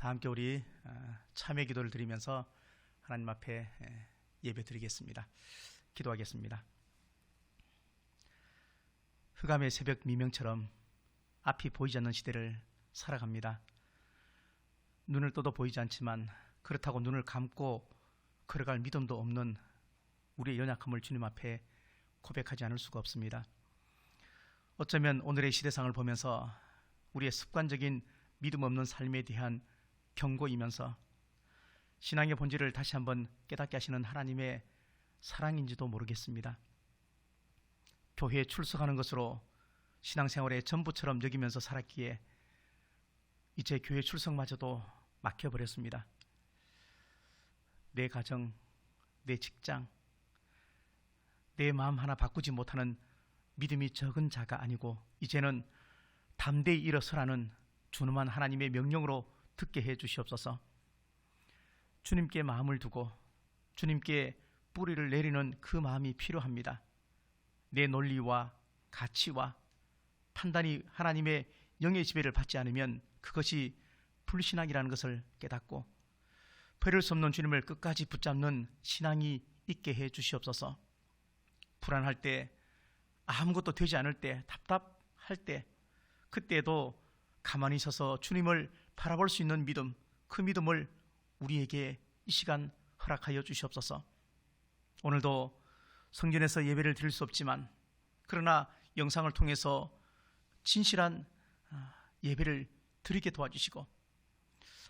다 함께 우리 참회 기도를 드리면서 하나님 앞에 예배 드리겠습니다. 기도하겠습니다. 흑암의 새벽 미명처럼 앞이 보이지 않는 시대를 살아갑니다. 눈을 떠도 보이지 않지만 그렇다고 눈을 감고 걸어갈 믿음도 없는 우리의 연약함을 주님 앞에 고백하지 않을 수가 없습니다. 어쩌면 오늘의 시대상을 보면서 우리의 습관적인 믿음 없는 삶에 대한 경고이면서 신앙의 본질을 다시 한번 깨닫게 하시는 하나님의 사랑인지도 모르겠습니다. 교회에 출석하는 것으로 신앙생활의 전부처럼 여기면서 살았기에 이제 교회 출석마저도 막혀버렸습니다. 내 가정, 내 직장, 내 마음 하나 바꾸지 못하는 믿음이 적은 자가 아니고 이제는 담대히 일어서라는 준엄한 하나님의 명령으로 듣게 해 주시옵소서. 주님께 마음을 두고 주님께 뿌리를 내리는 그 마음이 필요합니다. 내 논리와 가치와 판단이 하나님의 영의 지배를 받지 않으면 그것이 불신앙이라는 것을 깨닫고 버릴 수 없는 주님을 끝까지 붙잡는 신앙이 있게 해 주시옵소서. 불안할 때, 아무것도 되지 않을 때, 답답할 때, 그때도 가만히 서서 주님을 바라볼 수 있는 믿음, 그 믿음을 우리에게 이 시간 허락하여 주시옵소서. 오늘도 성전에서 예배를 드릴 수 없지만 그러나 영상을 통해서 진실한 예배를 드리게 도와주시고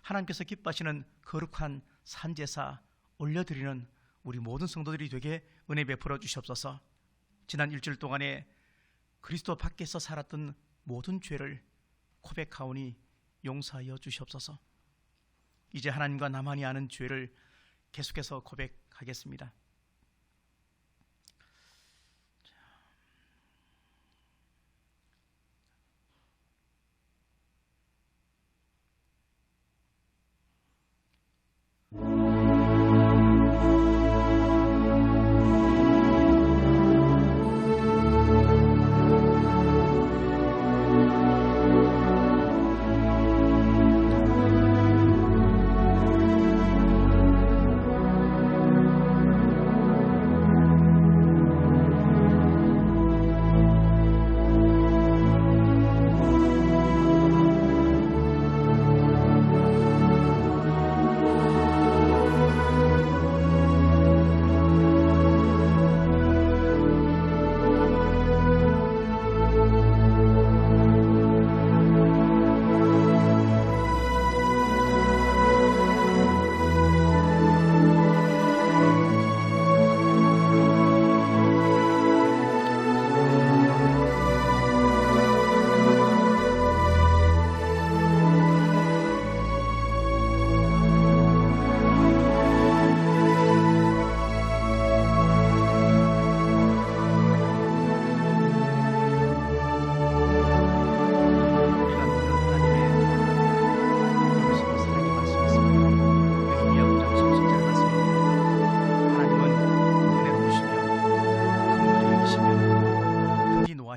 하나님께서 기뻐하시는 거룩한 산제사 올려드리는 우리 모든 성도들이 되게 은혜 베풀어 주시옵소서. 지난 일주일 동안에 그리스도 밖에서 살았던 모든 죄를 고백하오니 용서하여 주시옵소서. 이제 하나님과 나만이 아는 죄를 계속해서 고백하겠습니다.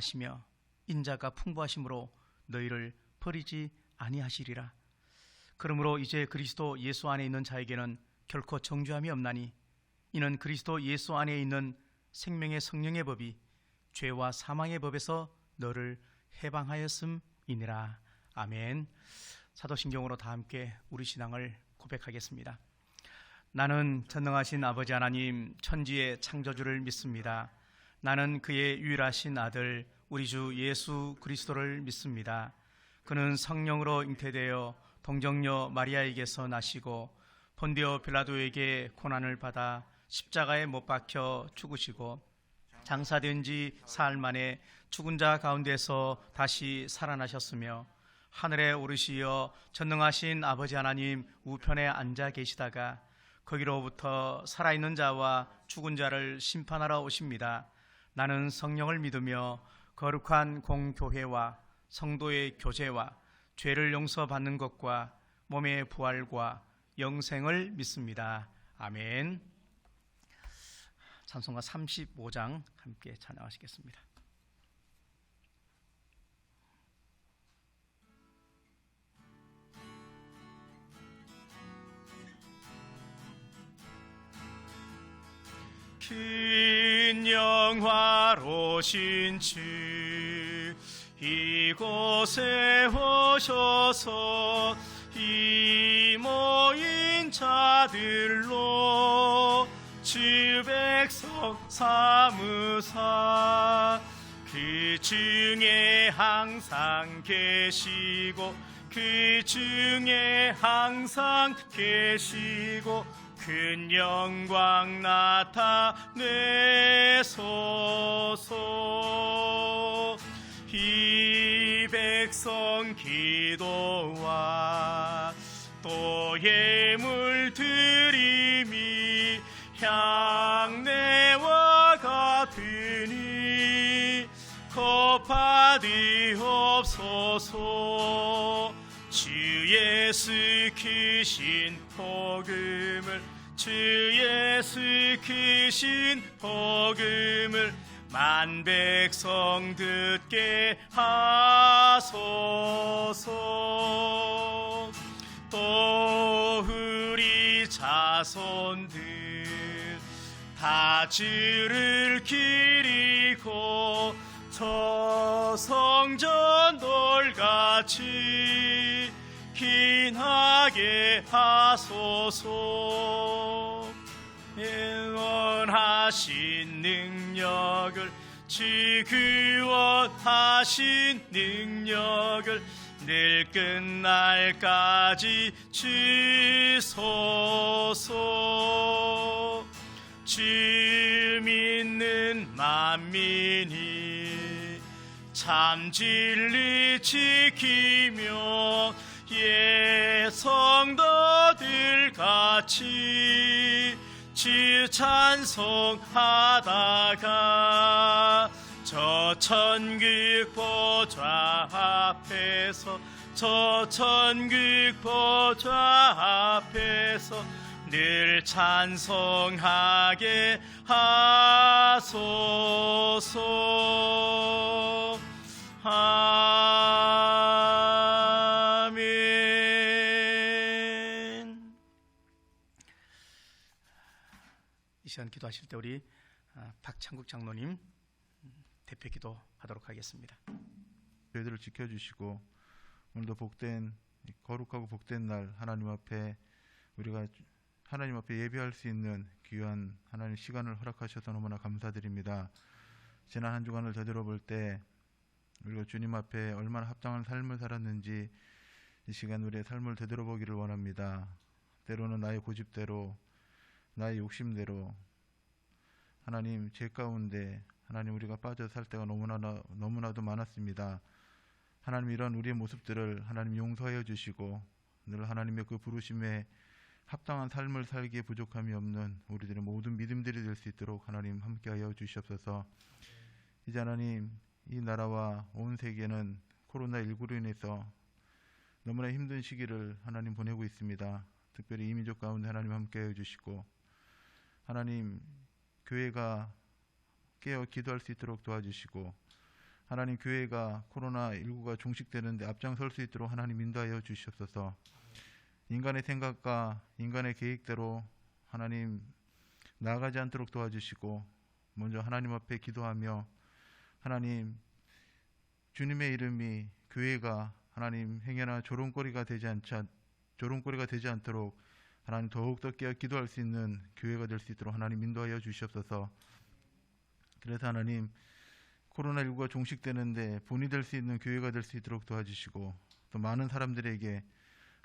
하시며 인자가 풍부하심으로 너희를 버리지 아니하시리라. 그러므로 이제 그리스도 예수 안에 있는 자에게는 결코 정죄함이 없나니 이는 그리스도 예수 안에 있는 생명의 성령의 법이 죄와 사망의 법에서 너를 해방하였음이니라. 아멘. 사도신경으로 다 함께 우리 신앙을 고백하겠습니다. 나는 전능하신 아버지 하나님 천지의 창조주를 믿습니다. 나는 그의 유일하신 아들 우리 주 예수 그리스도를 믿습니다. 그는 성령으로 잉태되어 동정녀 마리아에게서 나시고 본디오 빌라도에게 고난을 받아 십자가에 못 박혀 죽으시고 장사된 지 사흘 만에 죽은 자 가운데서 다시 살아나셨으며 하늘에 오르시어 전능하신 아버지 하나님 우편에 앉아 계시다가 거기로부터 살아있는 자와 죽은 자를 심판하러 오십니다. 나는 성령을 믿으며 거룩한 공교회와 성도의 교제와 죄를 용서받는 것과 몸의 부활과 영생을 믿습니다. 아멘. 찬송가 35장 함께 찬양하시겠습니다. 큰 영화로신 주 이곳에 오셔서 이 모인 자들로 주 백성 삼으사 그 중에 항상 계시고 그 중에 항상 계시고 큰 영광 나타내소서. 이 백성 기도와 또 예물 드림이 향내와 같으니 거파디옵소서. 주 예수 크신 복음을 주 예수 크신 복음을 만 백성 듣게 하소서. 또 우리 자손들 다 주를 기리고 저 성전 돌같이 긴하게 하소서. 영원하신 능력을 주 구원하신 능력을 늘 끝날까지 주소서. 주 믿는 만민이 참 진리 지키며 예 성도들 같이 주 찬송하다가 저 천국 보좌 앞에서 저 천국 보좌 앞에서 늘 찬송하게 하소서. 아멘. 이 시간 기도하실 때 우리 박창국 장로님 대표 기도하도록 하겠습니다. 저희들을 지켜주시고 오늘도 복된 거룩하고 복된 날 하나님 앞에 우리가 하나님 앞에 예배할 수 있는 귀한 하나님 시간을 허락하셔서 너무나 감사드립니다. 지난 한 주간을 되돌아볼 때 우리가 주님 앞에 얼마나 합당한 삶을 살았는지 이 시간 우리의 삶을 되돌아보기를 원합니다. 때로는 나의 고집대로 나의 욕심대로 하나님 죄 가운데 하나님 우리가 빠져 살 때가 너무나도 많았습니다. 하나님 이런 우리의 모습들을 하나님 용서하여 주시고 늘 하나님의 그 부르심에 합당한 삶을 살기에 부족함이 없는 우리들의 모든 믿음들이 될 수 있도록 하나님 함께하여 주시옵소서. 이제 하나님 이 나라와 온 세계는 코로나19로 인해서 너무나 힘든 시기를 하나님 보내고 있습니다. 특별히 이민족 가운데 하나님 함께하여 주시고 하나님 교회가 깨어 기도할 수 있도록 도와주시고 하나님 교회가 코로나19가 종식되는데 앞장설 수 있도록 하나님 인도하여 주시옵소서. 인간의 생각과 인간의 계획대로 하나님 나아가지 않도록 도와주시고 먼저 하나님 앞에 기도하며 하나님 주님의 이름이 교회가 하나님 행여나 조롱거리가 되지 않도록 하나님 더욱더 깨어 기도할 수 있는 교회가 될 수 있도록 하나님 인도하여 주시옵소서. 그래서 하나님 코로나19가 종식되는데 본이 될 수 있는 교회가 될 수 있도록 도와주시고 또 많은 사람들에게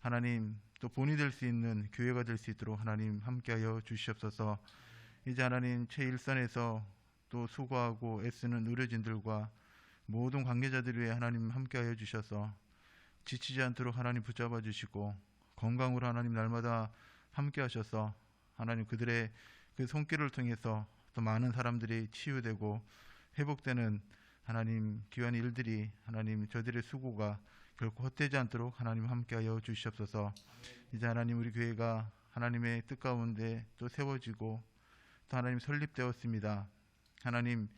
하나님 또 본이 될 수 있는 교회가 될 수 있도록 하나님 함께하여 주시옵소서. 이제 하나님 최일선에서 또 수고하고 애쓰는 의료진들과 모든 관계자들 위해 하나님 함께하여 주셔서 지치지 않도록 하나님 붙잡아 주시고 건강으로 하나님 날마다 함께하셔서 하나님 그들의 그 손길을 통해서 또 많은 사람들이 치유되고 회복되는 하나님 귀한 일들이 하나님 저들의 수고가 결코 헛되지 않도록 하나님 함께하여 주시옵소서. 이제 하나님 우리 교회가 하나님의 뜻 가운데 또 세워지고 또 하나님 설립되었습니다. 하나님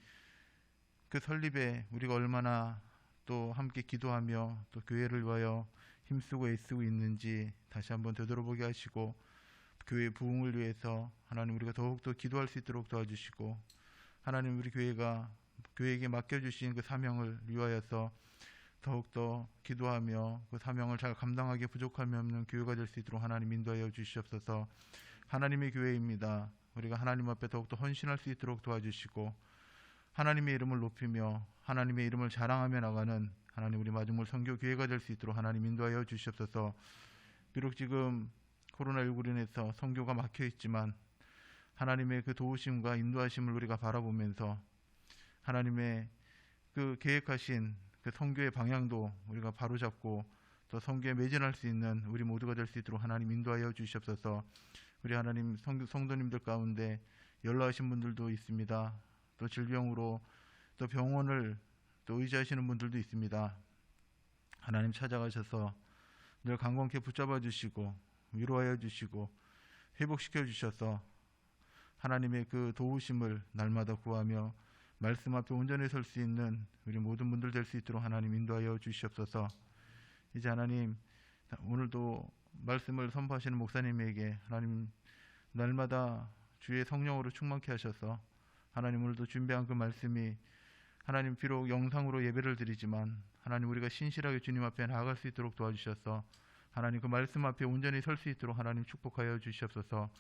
그 설립에 우리가 얼마나 또 함께 기도하며 또 교회를 위하여 힘쓰고 애쓰고 있는지 다시 한번 되돌아보게 하시고 교회 부흥을 위해서 하나님 우리가 더욱더 기도할 수 있도록 도와주시고, 하나님 우리 교회에게 맡겨주신 그 사명을 위하여서 더욱더 기도하며 그 사명을 잘 감당하기에 부족함이 없는 교회가 될 수 있도록 하나님 인도하여 주시옵소서. 하나님의 교회입니다. 우리가 하나님 앞에 더욱더 헌신할 수 있도록 도와주시고, 하나님의 이름을 높이며 하나님의 이름을 자랑하며 나가는 하나님 우리 마중물 선교 교회가 될 수 있도록 하나님 인도하여 주시옵소서. 비록 지금 코로나19로 인해서 선교가 막혀 있지만 하나님의 그 도우심과 인도하심을 우리가 바라보면서 하나님의 그 계획하신 그 선교의 방향도 우리가 바로잡고 또 선교에 매진할 수 있는 우리 모두가 될 수 있도록 하나님 인도하여 주시옵소서. 우리 하나님 성도님들 가운데 연로하신 분들도 있습니다. 또 질병으로 또 병원을 또 의지하시는 분들도 있습니다. 하나님 찾아가셔서 늘 강건케 붙잡아 주시고 위로하여 주시고 회복시켜 주셔서 하나님의 그 도우심을 날마다 구하며 말씀 앞에 온전히 설 수 있는 우리 모든 분들 될 수 있도록 하나님 인도하여 주시옵소서. 이제 하나님 오늘도 말씀을 선포하시는 목사님에게 하나님 날마다 주의 성령으로 충만케 하셔서 하나님 오늘도 준비한 그 말씀이 하나님 비록 영상으로 예배를 드리지만 하나님 우리가 신실하게 주님 앞에 나아갈 수 있도록 도와주셔서 하나님 그 말씀 앞에 온전히 설 수 있도록 하나님 축복하여 주시옵소서.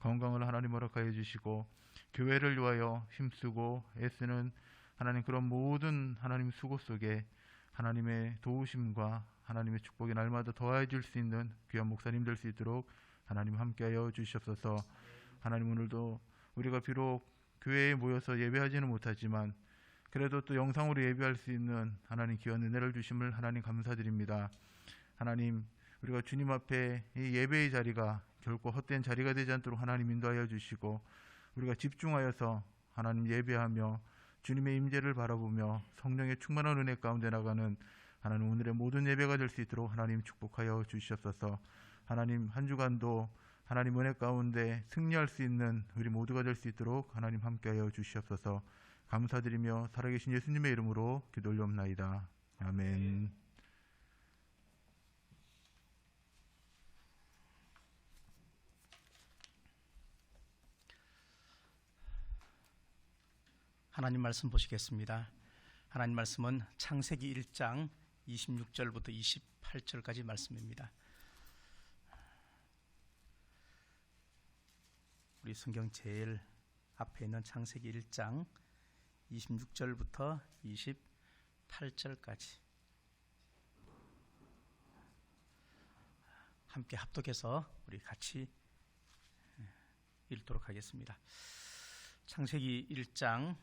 건강을 하나님 허락하여 주시고 교회를 위하여 힘쓰고 애쓰는 하나님 그런 모든 하나님 수고 속에 하나님의 도우심과 하나님의 축복이 날마다 더해질 수 있는 귀한 목사님 될 수 있도록 하나님 함께하여 주시옵소서. 하나님 오늘도 우리가 비록 교회에 모여서 예배하지는 못하지만 그래도 또 영상으로 예배할 수 있는 하나님 귀한 은혜를 주심을 하나님 감사드립니다. 하나님 우리가 주님 앞에 이 예배의 자리가 결코 헛된 자리가 되지 않도록 하나님 인도하여 주시고 우리가 집중하여서 하나님 예배하며 주님의 임재를 바라보며 성령의 충만한 은혜 가운데 나가는 하나님 오늘의 모든 예배가 될 수 있도록 하나님 축복하여 주시옵소서. 하나님 한 주간도 하나님 은혜 가운데 승리할 수 있는 우리 모두가 될 수 있도록 하나님 함께하여 주시옵소서. 감사드리며 살아계신 예수님의 이름으로 기도 올려옵나이다. 아멘. 하나님 말씀 보시겠습니다. 하나님 말씀은 창세기 1장 26절부터 28절까지 말씀입니다. 우리 성경 제일 앞에 있는 창세기 1장 26절부터 28절까지 함께 합독해서 우리 같이 읽도록 하겠습니다. 창세기 1장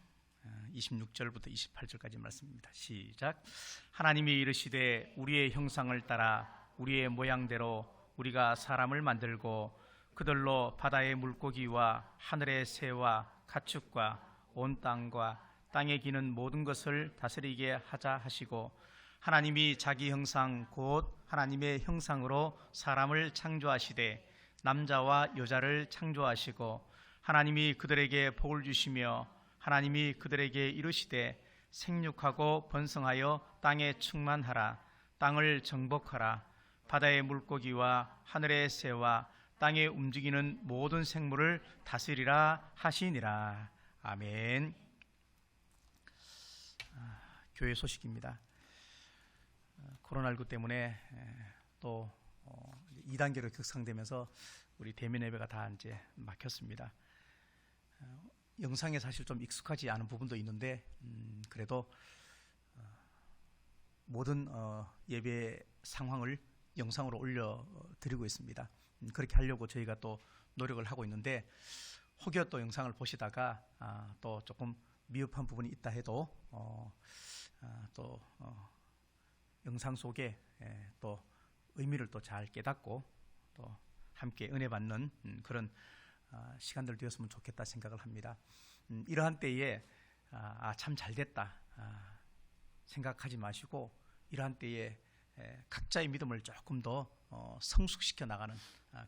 26절부터 28절까지 말씀입니다. 시작. 하나님이 이르시되 우리의 형상을 따라 우리의 모양대로 우리가 사람을 만들고 그들로 바다의 물고기와 하늘의 새와 가축과 온 땅과 땅에 기는 모든 것을 다스리게 하자 하시고 하나님이 자기 형상 곧 하나님의 형상으로 사람을 창조하시되 남자와 여자를 창조하시고 하나님이 그들에게 복을 주시며 하나님이 그들에게 이르시되 생육하고 번성하여 땅에 충만하라. 땅을 정복하라. 바다의 물고기와 하늘의 새와 땅에 움직이는 모든 생물을 다스리라 하시니라. 아멘. 교회 소식입니다. 코로나19 때문에 또 2단계로 격상되면서 우리 대면 예배가 다 이제 막혔습니다. 영상에 사실 좀 익숙하지 않은 부분도 있는데 그래도 모든 예배 상황을 영상으로 올려드리고 있습니다. 그렇게 하려고 저희가 또 노력을 하고 있는데 혹여 또 영상을 보시다가 또 조금 미흡한 부분이 있다 해도 또 영상 속에 또 의미를 또 잘 깨닫고 또 함께 은혜 받는 그런 시간들 되었으면 좋겠다 생각을 합니다. 이러한 때에 참 잘됐다 생각하지 마시고 이러한 때에 각자의 믿음을 조금 더 성숙시켜 나가는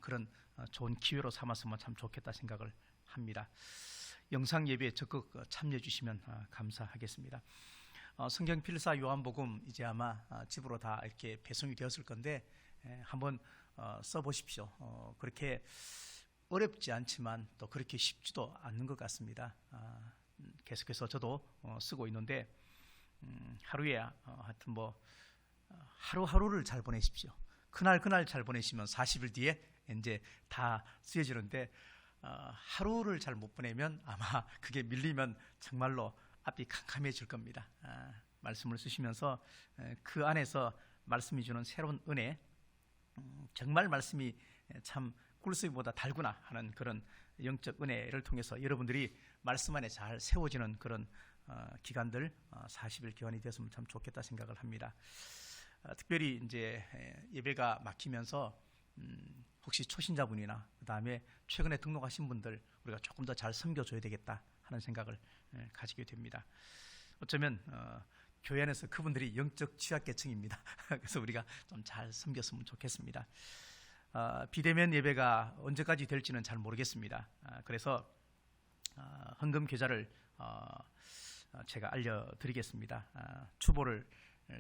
그런 좋은 기회로 삼았으면 참 좋겠다 생각을 합니다. 영상 예배에 적극 참여해 주시면 감사하겠습니다. 성경 필사 요한복음 이제 아마 집으로 다 이렇게 배송이 되었을 건데 한번 써보십시오. 그렇게 어렵지 않지만 또 그렇게 쉽지도 않는 것 같습니다. 계속해서 저도 쓰고 있는데 하루에 하여튼 뭐 하루하루를 잘 보내십시오. 그날 잘 보내시면 40일 뒤에 이제 다 쓰여지는데 하루를 잘 못 보내면 아마 그게 밀리면 정말로 앞이 캄캄해질 겁니다. 말씀을 쓰시면서 그 안에서 말씀이 주는 새로운 은혜, 정말 말씀이 참 꿀수보다 달구나 하는 그런 영적 은혜를 통해서 여러분들이 말씀 안에 잘 세워지는 그런 기간들 40일 기간이 됐으면 참 좋겠다 생각을 합니다. 특별히 이제 예배가 막히면서 혹시 초신자분이나 그 다음에 최근에 등록하신 분들 우리가 조금 더 잘 섬겨줘야 되겠다 하는 생각을 가지게 됩니다. 어쩌면 교회 안에서 그분들이 영적 취약계층입니다. 그래서 우리가 좀 잘 섬겼으면 좋겠습니다. 비대면 예배가 언제까지 될지는 잘 모르겠습니다. 그래서 헌금 계좌를 제가 알려드리겠습니다. 추보를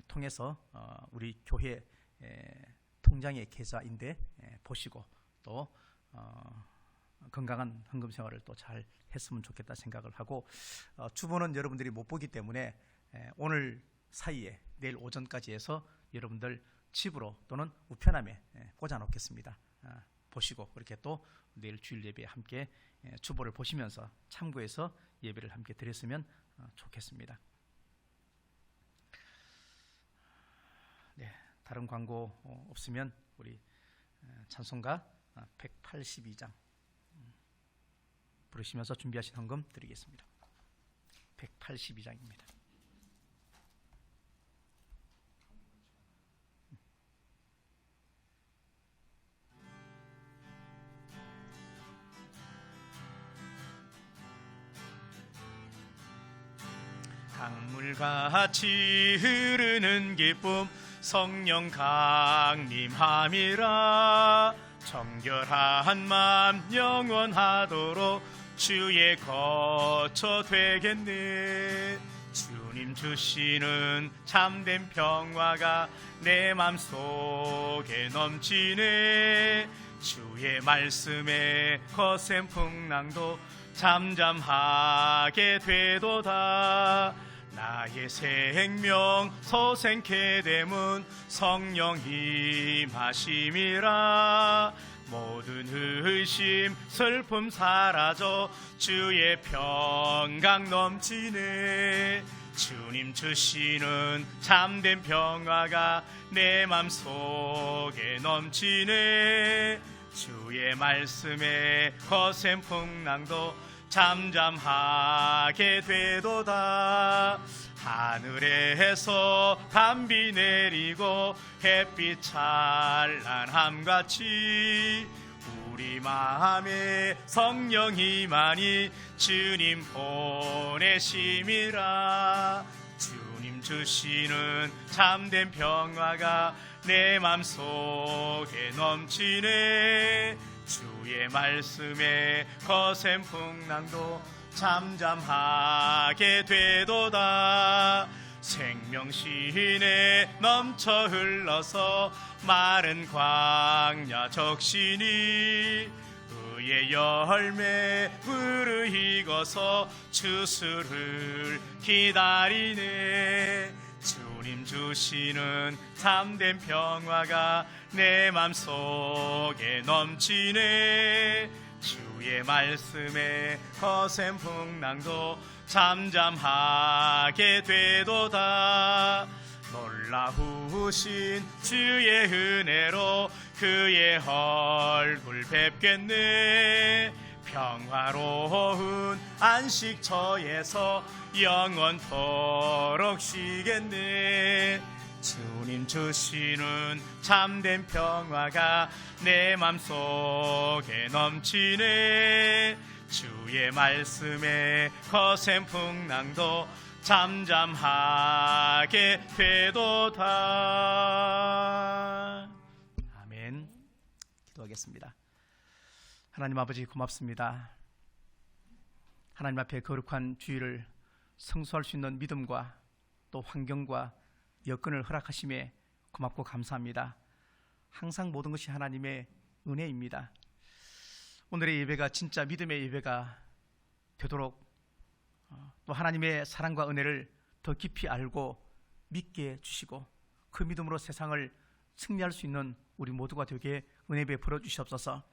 통해서 우리 교회 통장의 계좌인데 보시고 또 건강한 헌금 생활을 또 잘 했으면 좋겠다 생각을 하고, 추보는 여러분들이 못 보기 때문에 오늘 사이에 내일 오전까지 해서 여러분들 집으로 또는 우편함에 꽂아 놓겠습니다. 보시고 그렇게 또 내일 주일 예배에 함께 추보를 보시면서 참고해서 예배를 함께 드렸으면 좋겠습니다. 네, 다른 광고 없으면 우리 찬송가 182장 부르시면서 준비하신 헌금 드리겠습니다. 182장입니다. 강물같이 흐르는 기쁨 성령 강림함이라. 정결한 맘 영원하도록 주의 거처 되겠네. 주님 주시는 참된 평화가 내 맘속에 넘치네. 주의 말씀에 거센 풍랑도 잠잠하게 되도다. 나의 생명 소생케 됨은 성령 임하심이라. 모든 의심 슬픔 사라져 주의 평강 넘치네. 주님 주시는 참된 평화가 내 맘속에 넘치네. 주의 말씀에 거센 풍랑도 잠잠하게 되도다. 하늘에서 담비 내리고 햇빛 찬란함같이 우리 마음에 성령이 많이 주님 보내심이라. 주님 주시는 참된 평화가 내 맘속에 넘치네. 주의 말씀에 거센 풍랑도 잠잠하게 되도다. 생명신에 넘쳐 흘러서 마른 광야 적시니 의의 열매 무르익어서 추수를 기다리네. 주님 주시는 참된 평화가 내 맘속에 넘치네. 주의 말씀에 거센 풍랑도 잠잠하게 되도다. 놀라우신 주의 은혜로 그의 얼굴 뵙겠네. 평화로운 안식처에서 영원토록 쉬겠네. 주님 주시는 참된 평화가 내 맘속에 넘치네. 주의 말씀에 거센 풍랑도 잠잠하게 되도다. 아멘. 기도하겠습니다. 하나님 아버지 고맙습니다. 하나님 앞에 거룩한 주일을 성수할 수 있는 믿음과 또 환경과 여건을 허락하심에 고맙고 감사합니다. 항상 모든 것이 하나님의 은혜입니다. 오늘의 예배가 진짜 믿음의 예배가 되도록 또 하나님의 사랑과 은혜를 더 깊이 알고 믿게 해주시고 그 믿음으로 세상을 승리할 수 있는 우리 모두가 되게 은혜 베풀어 주시옵소서.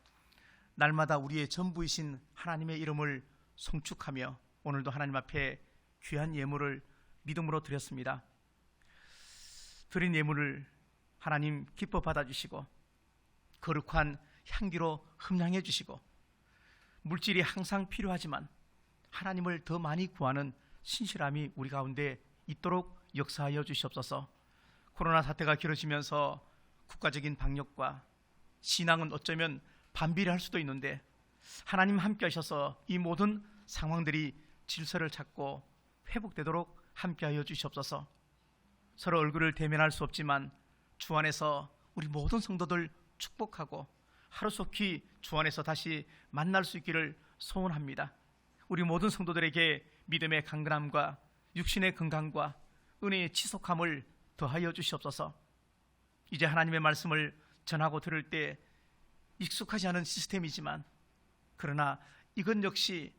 날마다 우리의 전부이신 하나님의 이름을 송축하며 오늘도 하나님 앞에 귀한 예물을 믿음으로 드렸습니다. 드린 예물을 하나님 기뻐 받아주시고 거룩한 향기로 흠양해 주시고 물질이 항상 필요하지만 하나님을 더 많이 구하는 신실함이 우리 가운데 있도록 역사하여 주시옵소서. 코로나 사태가 길어지면서 국가적인 방역과 신앙은 어쩌면 반비례할 수도 있는데 하나님 함께 하셔서 이 모든 상황들이 질서를 찾고 회복되도록 함께하여 주시옵소서. 서로 얼굴을 대면할 수 없지만 주 안에서 우리 모든 성도들 축복하고 하루속히 주 안에서 다시 만날 수 있기를 소원합니다. 우리 모든 성도들에게 믿음의 강건함과 육신의 건강과 은혜의 지속함을 더하여 주시옵소서. 이제 하나님의 말씀을 전하고 들을 때 익숙하지 않은 시스템이지만 그러나 이것 역시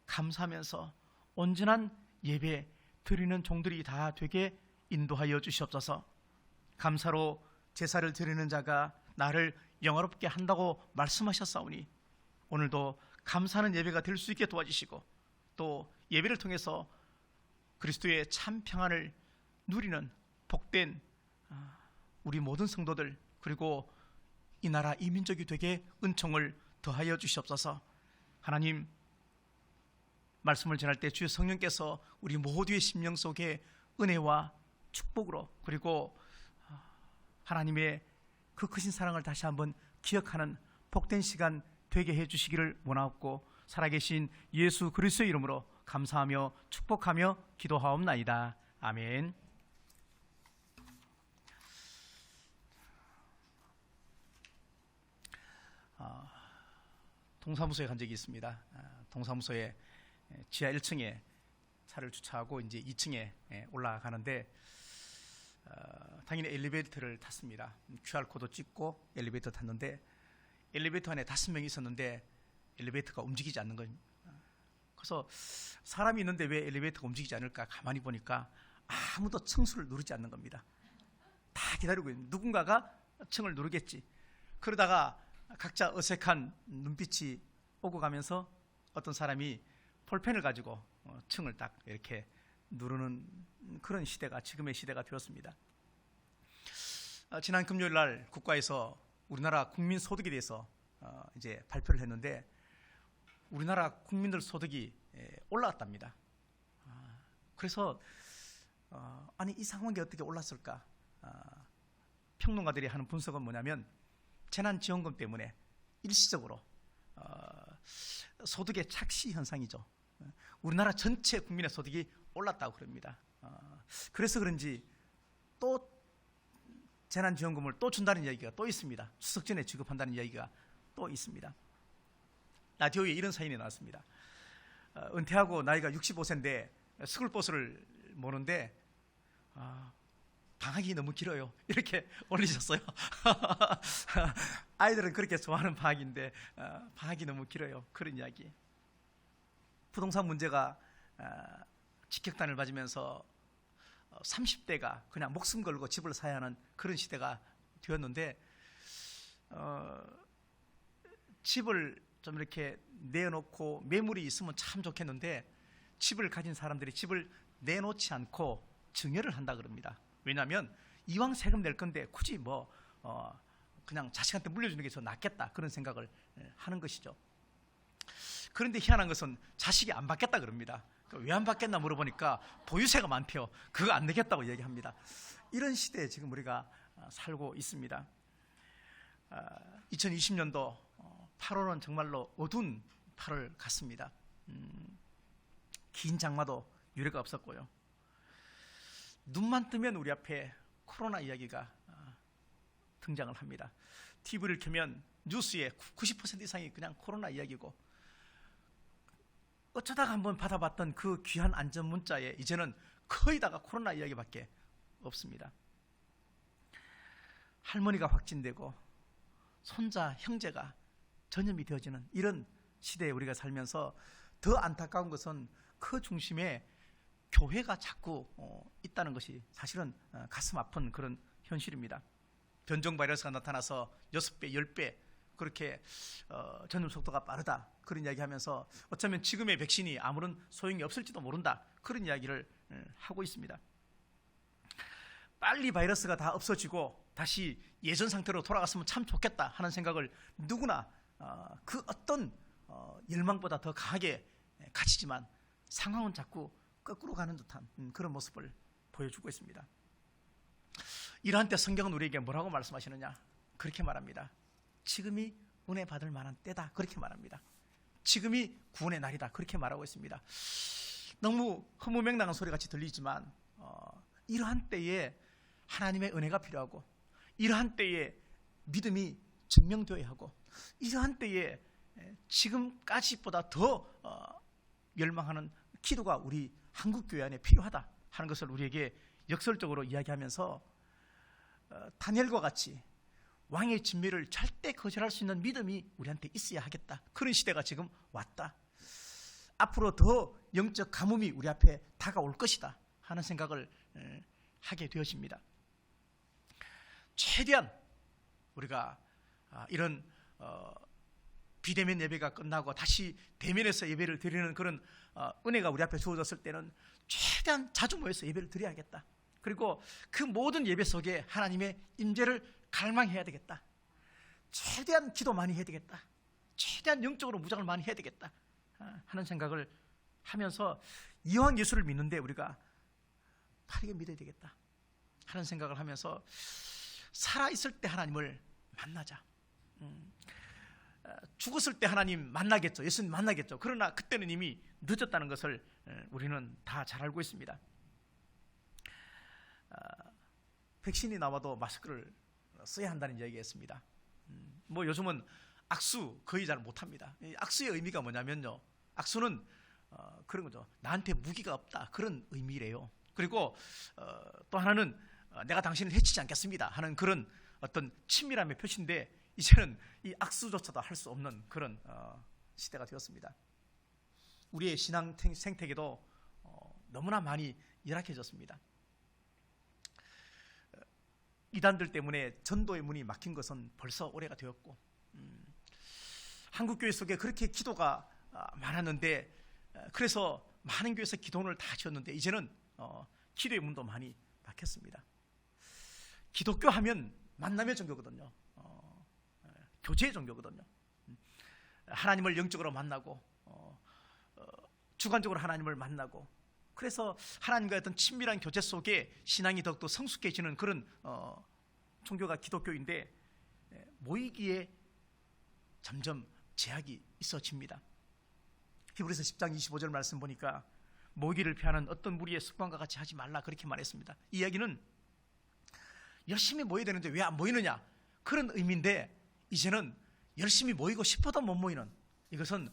감사하면서 온전한 예배 드리는 종들이 다 되게 인도하여 주시옵소서. 감사로 제사를 드리는 자가 나를 영화롭게 한다고 말씀하셨사오니 오늘도 감사하는 예배가 될 수 있게 도와주시고 또 예배를 통해서 그리스도의 참 평안을 누리는 복된 우리 모든 성도들 그리고 이 나라 이 민족이 되게 은총을 더하여 주시옵소서. 하나님 말씀을 전할 때 주의 성령께서 우리 모두의 심령 속에 은혜와 축복으로 그리고 하나님의 그 크신 사랑을 다시 한번 기억하는 복된 시간 되게 해주시기를 원하옵고 살아계신 예수 그리스도의 이름으로 감사하며 축복하며 기도하옵나이다. 아멘. 동사무소에 간 적이 있습니다. 동사무소에 지하 1층에 차를 주차하고 이제 2층에 올라가는데 당연히 엘리베이터를 탔습니다. QR코드 찍고 엘리베이터 탔는데 엘리베이터 안에 5명이 있었는데 엘리베이터가 움직이지 않는 거예요. 그래서 사람이 있는데 왜 엘리베이터가 움직이지 않을까 가만히 보니까 아무도 층수를 누르지 않는 겁니다. 다 기다리고 있는 누군가가 층을 누르겠지. 그러다가 각자 어색한 눈빛이 오고 가면서 어떤 사람이 볼펜을 가지고 층을 딱 이렇게 누르는 그런 시대가 지금의 시대가 되었습니다. 지난 금요일 날 국가에서 우리나라 국민 소득에 대해서 이제 발표를 했는데 우리나라 국민들 소득이 올라갔답니다. 그래서 아니 이 상황이 어떻게 올랐을까? 평론가들이 하는 분석은 뭐냐면 재난지원금 때문에 일시적으로 소득의 착시 현상이죠. 우리나라 전체 국민의 소득이 올랐다고 그럽니다. 그래서 그런지 또 재난지원금을 또 준다는 이야기가 또 있습니다. 추석 전에 지급한다는 이야기가 또 있습니다. 라디오에 이런 사연이 나왔습니다. 은퇴하고 나이가 65세인데 스쿨버스를 모는데 방학이 너무 길어요. 이렇게 올리셨어요. 아이들은 그렇게 좋아하는 방학인데 방학이 너무 길어요. 그런 이야기. 부동산 문제가 직격탄을 맞으면서 30대가 그냥 목숨 걸고 집을 사야 하는 그런 시대가 되었는데 집을 좀 이렇게 내놓고 매물이 있으면 참 좋겠는데 집을 가진 사람들이 집을 내놓지 않고 증여를 한다 그럽니다. 왜냐하면 이왕 세금 낼 건데 굳이 뭐 그냥 자식한테 물려주는 게 더 낫겠다 그런 생각을 하는 것이죠. 그런데 희한한 것은 자식이 안 받겠다 그럽니다. 왜 안 받겠나 물어보니까 보유세가 많대요. 그거 안 내겠다고 얘기합니다. 이런 시대에 지금 우리가 살고 있습니다. 2020년도 8월은 정말로 어두운 8월 같습니다. 긴 장마도 유례가 없었고요. 눈만 뜨면 우리 앞에 코로나 이야기가 등장을 합니다. TV를 켜면 뉴스의 90% 이상이 그냥 코로나 이야기고 어쩌다가 한번 받아봤던 그 귀한 안전 문자에 이제는 거의 다가 코로나 이야기밖에 없습니다. 할머니가 확진되고 손자, 형제가 전염이 되어지는 이런 시대에 우리가 살면서 더 안타까운 것은 그 중심에 교회가 자꾸 있다는 것이 사실은 가슴 아픈 그런 현실입니다. 변종 바이러스가 나타나서 6배, 10배 그렇게 전염 속도가 빠르다, 그런 이야기하면서 어쩌면 지금의 백신이 아무런 소용이 없을지도 모른다, 그런 이야기를 하고 있습니다. 빨리 바이러스가 다 없어지고 다시 예전 상태로 돌아갔으면 참 좋겠다 하는 생각을 누구나 그 어떤 열망보다 더 강하게 가지지만 상황은 자꾸 거꾸로 가는 듯한 그런 모습을 보여주고 있습니다. 이러한 때 성경은 우리에게 뭐라고 말씀하시느냐? 그렇게 말합니다. 지금이 은혜 받을 만한 때다, 그렇게 말합니다. 지금이 구원의 날이다, 그렇게 말하고 있습니다. 너무 허무맹랑한 소리 같이 들리지만 이러한 때에 하나님의 은혜가 필요하고, 이러한 때에 믿음이 증명되어야 하고, 이러한 때에 지금까지보다 더 열망하는 기도가 우리 한국교회 안에 필요하다 하는 것을 우리에게 역설적으로 이야기하면서 다니엘과 같이 왕의 진미를 절대 거절할 수 있는 믿음이 우리한테 있어야 하겠다, 그런 시대가 지금 왔다, 앞으로 더 영적 가뭄이 우리 앞에 다가올 것이다 하는 생각을 하게 되어집니다. 최대한 우리가 이런 비대면 예배가 끝나고 다시 대면에서 예배를 드리는 그런 은혜가 우리 앞에 주어졌을 때는 최대한 자주 모여서 예배를 드려야겠다. 그리고 그 모든 예배 속에 하나님의 임재를 갈망해야 되겠다. 최대한 기도 많이 해야 되겠다. 최대한 영적으로 무장을 많이 해야 되겠다 하는 생각을 하면서 이왕 예수를 믿는데 우리가 바르게 믿어야 되겠다 하는 생각을 하면서 살아있을 때 하나님을 만나자. 죽었을 때 하나님 만나겠죠. 예수님 만나겠죠. 그러나 그때는 이미 늦었다는 것을 우리는 다 잘 알고 있습니다. 백신이 나와도 마스크를 써야 한다는 이야기했습니다. 뭐 요즘은 악수 거의 잘 못합니다. 악수의 의미가 뭐냐면요, 악수는 그런 거죠. 나한테 무기가 없다, 그런 의미래요. 그리고 또 하나는 내가 당신을 해치지 않겠습니다 하는 그런 어떤 친밀함의 표시인데, 이제는 이 악수조차도 할 수 없는 그런 시대가 되었습니다. 우리의 신앙 생태계도 너무나 많이 열악해졌습니다. 이단들 때문에 전도의 문이 막힌 것은 벌써 오래가 되었고, 한국교회 속에 그렇게 기도가 많았는데, 그래서 많은 교회에서 기도원을 다 지었는데 이제는 기도의 문도 많이 막혔습니다. 기독교 하면 만남의 종교거든요. 교제의 종교거든요. 하나님을 영적으로 만나고 주관적으로 하나님을 만나고, 그래서 하나님과의 어떤 친밀한 교제 속에 신앙이 더욱더 성숙해지는 그런 종교가 기독교인데, 모이기에 점점 제약이 있어집니다. 히브리서 10장 25절 말씀 보니까 모이기를 피하는 어떤 무리의 습관과 같이 하지 말라, 그렇게 말했습니다. 이 이야기는 열심히 모여야 되는데 왜 안 모이느냐, 그런 의미인데, 이제는 열심히 모이고 싶어도 못 모이는, 이것은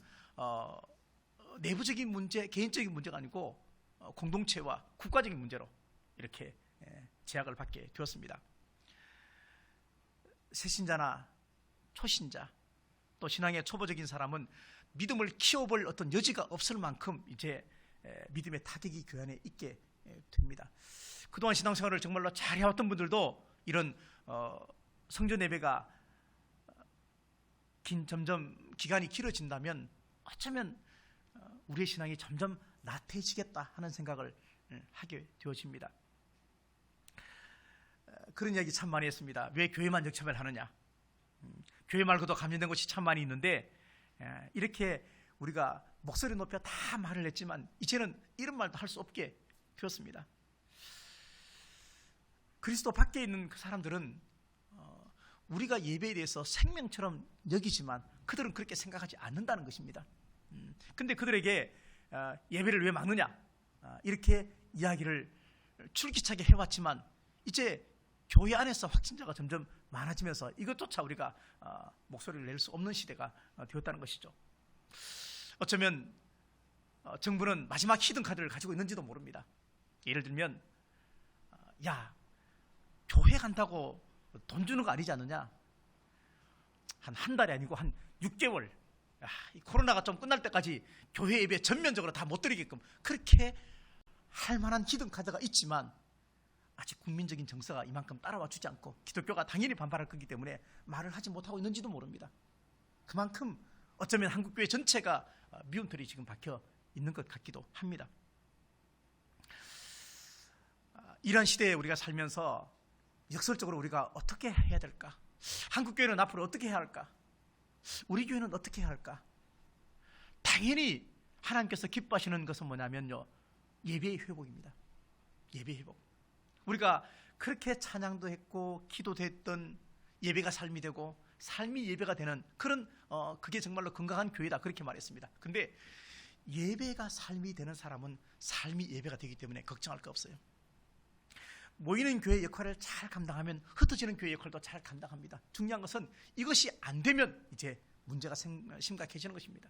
내부적인 문제, 개인적인 문제가 아니고 공동체와 국가적인 문제로 이렇게 제약을 받게 되었습니다. 새신자나 초신자, 또 신앙의 초보적인 사람은 믿음을 키워볼 어떤 여지가 없을 만큼 이제 믿음의 타격이 교회 안에 있게 됩니다. 그동안 신앙생활을 정말로 잘 해왔던 분들도 이런 성전 예배가 점점 기간이 길어진다면 어쩌면 우리의 신앙이 점점 나태해지겠다 하는 생각을 하게 되어집니다. 그런 이야기 참 많이 했습니다. 왜 교회만 역참을 하느냐, 교회 말고도 감염된 곳이 참 많이 있는데, 이렇게 우리가 목소리 높여 다 말을 했지만 이제는 이런 말도 할 수 없게 되었습니다. 그리스도 밖에 있는 그 사람들은 우리가 예배에 대해서 생명처럼 여기지만 그들은 그렇게 생각하지 않는다는 것입니다. 근데 그들에게 예배를 왜 막느냐, 이렇게 이야기를 줄기차게 해왔지만 이제 교회 안에서 확진자가 점점 많아지면서 이것조차 우리가 목소리를 낼 수 없는 시대가 되었다는 것이죠. 어쩌면 정부는 마지막 히든 카드를 가지고 있는지도 모릅니다. 예를 들면, 야, 교회 간다고 돈 주는 거 아니지 않느냐, 한 달이 아니고 한 6개월 이 코로나가 좀 끝날 때까지 교회 예배 전면적으로 다 못 드리게끔 그렇게 할 만한 히든 카드가 있지만 아직 국민적인 정서가 이만큼 따라와 주지 않고 기독교가 당연히 반발할 거기 때문에 말을 하지 못하고 있는지도 모릅니다. 그만큼 어쩌면 한국교회 전체가 미움털이 지금 박혀 있는 것 같기도 합니다. 이런 시대에 우리가 살면서 역설적으로 우리가 어떻게 해야 될까? 한국교회는 앞으로 어떻게 해야 할까? 우리 교회는 어떻게 해야 할까? 당연히 하나님께서 기뻐하시는 것은 뭐냐면요, 예배의 회복입니다. 예배 회복. 우리가 그렇게 찬양도 했고 기도도 했던 예배가 삶이 되고 삶이 예배가 되는 그런 그게 정말로 건강한 교회다 그렇게 말했습니다. 근데 예배가 삶이 되는 사람은 삶이 예배가 되기 때문에 걱정할 거 없어요. 모이는 교회 역할을 잘 감당하면 흩어지는 교회 역할도 잘 감당합니다. 중요한 것은 이것이 안 되면 이제 문제가 심각해지는 것입니다.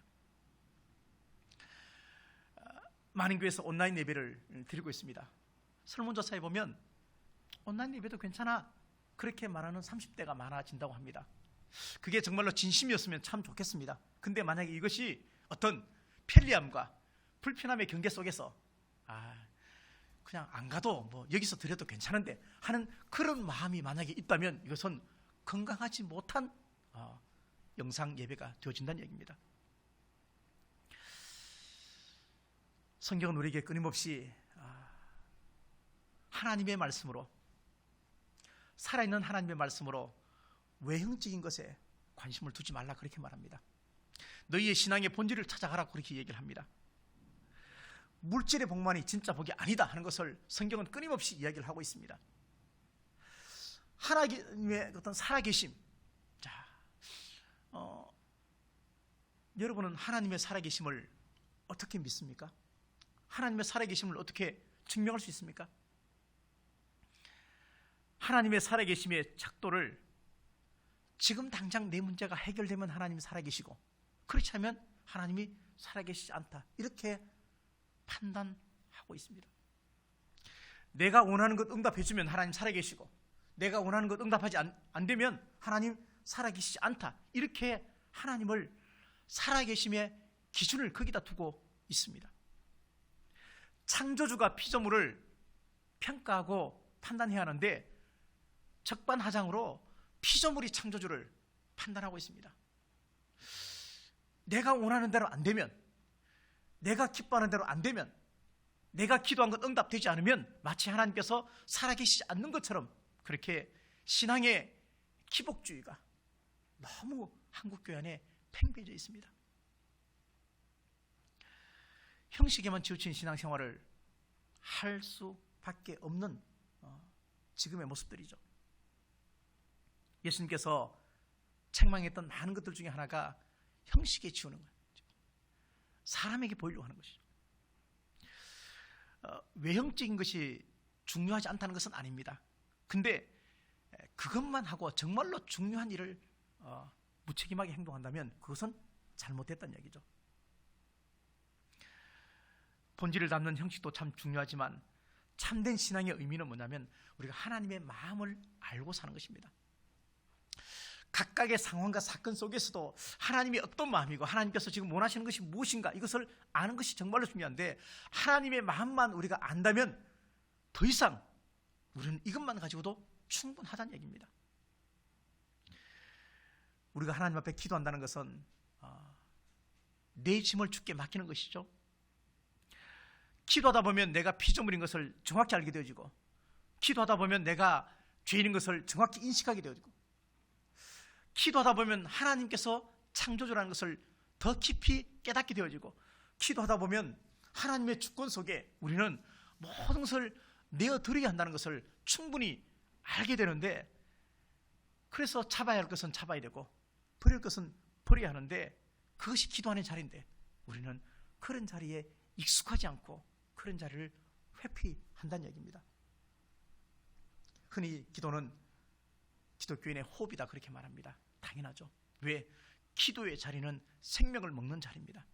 많은 교회에서 온라인 예배를 드리고 있습니다. 설문조사에 보면 온라인 예배도 괜찮아 그렇게 말하는 30대가 많아진다고 합니다. 그게 정말로 진심이었으면 참 좋겠습니다. 근데 만약에 이것이 어떤 편리함과 불편함의 경계 속에서 그냥 안 가도 뭐 여기서 드려도 괜찮은데 하는 그런 마음이 만약에 있다면 이것은 건강하지 못한 영상 예배가 되어진다는 얘기입니다. 성경은 우리에게 끊임없이 하나님의 말씀으로, 살아있는 하나님의 말씀으로 외형적인 것에 관심을 두지 말라 그렇게 말합니다. 너희의 신앙의 본질을 찾아가라 그렇게 얘기를 합니다. 물질의 복만이 진짜 복이 아니다 하는 것을 성경은 끊임없이 이야기를 하고 있습니다. 하나님의 어떤 살아계심. 자, 여러분은 하나님의 살아계심을 어떻게 믿습니까? 하나님의 살아계심을 어떻게 증명할 수 있습니까? 하나님의 살아계심의 척도를 지금 당장 내 문제가 해결되면 하나님이 살아계시고 그렇지 않으면 하나님이 살아계시지 않다 이렇게 판단하고 있습니다. 내가 원하는 것 응답해주면 하나님 살아계시고 내가 원하는 것 응답하지 안 되면 하나님 살아계시지 않다 이렇게 하나님을 살아계심의 기준을 거기다 두고 있습니다. 창조주가 피조물을 평가하고 판단해야 하는데 적반하장으로 피조물이 창조주를 판단하고 있습니다. 내가 원하는 대로 안 되면, 내가 기뻐하는 대로 안 되면, 내가 기도한 것 응답되지 않으면 마치 하나님께서 살아계시지 않는 것처럼 그렇게 신앙의 기복주의가 너무 한국교회 안에 팽배해져 있습니다. 형식에만 치우친 신앙생활을 할 수밖에 없는 지금의 모습들이죠. 예수님께서 책망했던 많은 것들 중에 하나가 형식에 치우는 거예요. 사람에게 보이려고 하는 것이죠. 외형적인 것이 중요하지 않다는 것은 아닙니다. 근데 그것만 하고 정말로 중요한 일을 무책임하게 행동한다면 그것은 잘못됐다는 얘기죠. 본질을 담는 형식도 참 중요하지만 참된 신앙의 의미는 뭐냐면 우리가 하나님의 마음을 알고 사는 것입니다. 각각의 상황과 사건 속에서도 하나님이 어떤 마음이고 하나님께서 지금 원하시는 것이 무엇인가 이것을 아는 것이 정말로 중요한데 하나님의 마음만 우리가 안다면 더 이상 우리는 이것만 가지고도 충분하다는 얘기입니다. 우리가 하나님 앞에 기도한다는 것은 내 짐을 주께 맡기는 것이죠. 기도하다 보면 내가 피조물인 것을 정확히 알게 되어지고 기도하다 보면 내가 죄인인 것을 정확히 인식하게 되어지고 기도하다 보면 하나님께서 창조주라는 것을 더 깊이 깨닫게 되어지고 기도하다 보면 하나님의 주권 속에 우리는 모든 것을 내어드려야 한다는 것을 충분히 알게 되는데 그래서 잡아야 할 것은 잡아야 되고 버릴 것은 버려야 하는데 그것이 기도하는 자리인데 우리는 그런 자리에 익숙하지 않고 그런 자리를 회피한다는 얘기입니다. 흔히 기도는 기독교인의 호흡이다 그렇게 말합니다. 당연하죠. 왜? 기도의 자리는 생명을 먹는 자리입니다.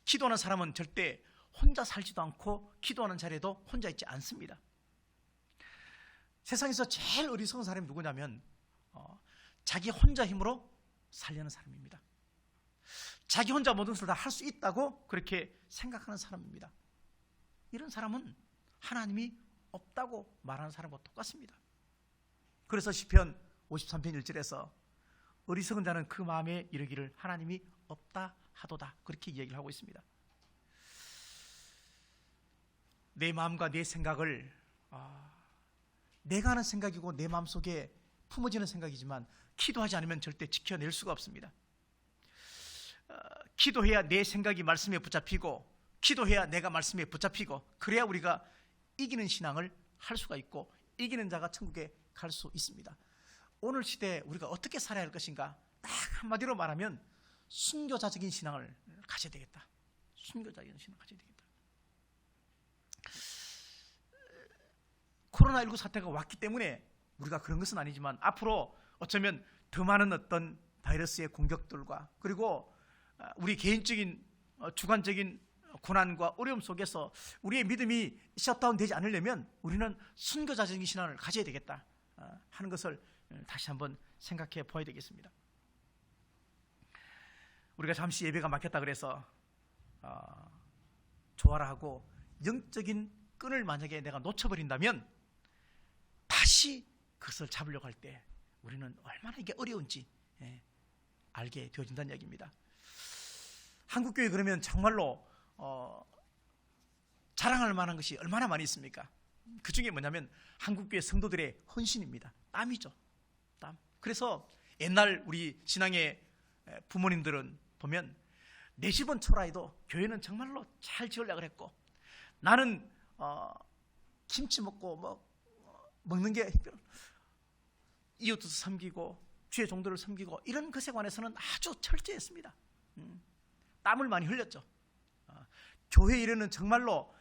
기도하는 사람은 절대 혼자 살지도 않고 기도하는 자리에도 혼자 있지 않습니다. 세상에서 제일 어리석은 사람이 누구냐면 자기 혼자 힘으로 살려는 사람입니다. 자기 혼자 모든 것을 다 할 수 있다고 그렇게 생각하는 사람입니다. 이런 사람은 하나님이 없다고 말하는 사람과 똑같습니다. 그래서 시편 53편 1절에서 어리석은 자는 그 마음에 이르기를 하나님이 없다 하도다, 그렇게 이야기를 하고 있습니다. 내 마음과 내 생각을 내가 하는 생각이고 내 마음속에 품어지는 생각이지만 기도하지 않으면 절대 지켜낼 수가 없습니다. 기도해야 내 생각이 말씀에 붙잡히고, 기도해야 내가 말씀에 붙잡히고, 그래야 우리가 이기는 신앙을 할 수가 있고 이기는 자가 천국에 갈 수 있습니다. 오늘 시대에 우리가 어떻게 살아야 할 것인가, 딱 한마디로 말하면 순교자적인 신앙을 가져야 되겠다. 순교자적인 신앙을 가져야 되겠다. 코로나19 사태가 왔기 때문에 우리가 그런 것은 아니지만 앞으로 어쩌면 더 많은 어떤 바이러스의 공격들과, 그리고 우리 개인적인 주관적인 고난과 어려움 속에서 우리의 믿음이 셧다운 되지 않으려면 우리는 순교자적인 신앙을 가져야 되겠다 하는 것을 다시 한번 생각해 보아야 되겠습니다. 우리가 잠시 예배가 막혔다 그래서 좋아라 하고 영적인 끈을 만약에 내가 놓쳐버린다면 다시 그것을 잡으려고 할 때 우리는 얼마나 이게 어려운지 알게 되어진다는 이야기입니다. 한국교회 그러면 정말로 자랑할 만한 것이 얼마나 많이 있습니까? 그 중에 뭐냐면 한국교회 성도들의 헌신입니다. 땀이죠. 땀. 그래서 옛날 우리 신앙의 부모님들은 보면 내 집은 초라해도 교회는 정말로 잘 지으려고 했고, 나는 김치 먹고 뭐 먹는 게 이웃도 섬기고 주의 종들을 섬기고 이런 것에 관해서는 아주 철저했습니다. 땀을 많이 흘렸죠. 교회 일에는 정말로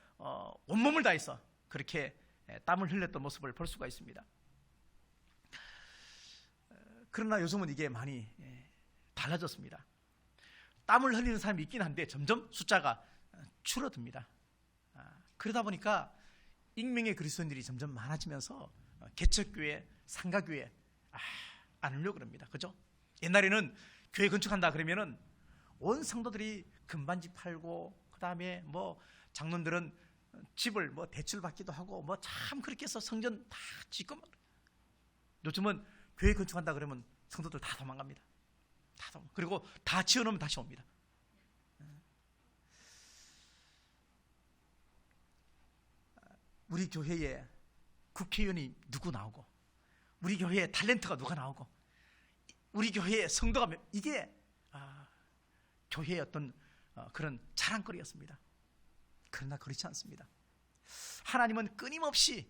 온몸을 다해서 그렇게 땀을 흘렸던 모습을 볼 수가 있습니다. 그러나 요즘은 이게 많이 달라졌습니다. 땀을 흘리는 사람이 있긴 한데 점점 숫자가 줄어듭니다. 그러다 보니까 익명의 그리스도인들이 점점 많아지면서 개척교회, 상가교회 안 하려고 그럽니다. 그죠? 옛날에는 교회 건축한다 그러면은 온 성도들이 금반지 팔고, 그 다음에 뭐 장로들은 집을 뭐 대출 받기도 하고 뭐 참 그렇게 해서 성전 다 짓고, 요즘은 교회 건축한다 그러면 성도들 다 도망갑니다. 그리고 다 지어놓으면 다시 옵니다. 우리 교회에 국회의원이 누구 나오고, 우리 교회에 탤런트가 누가 나오고, 우리 교회에 성도가 이게 교회의 어떤 그런 자랑거리였습니다. 그러나 그렇지 않습니다. 하나님은 끊임없이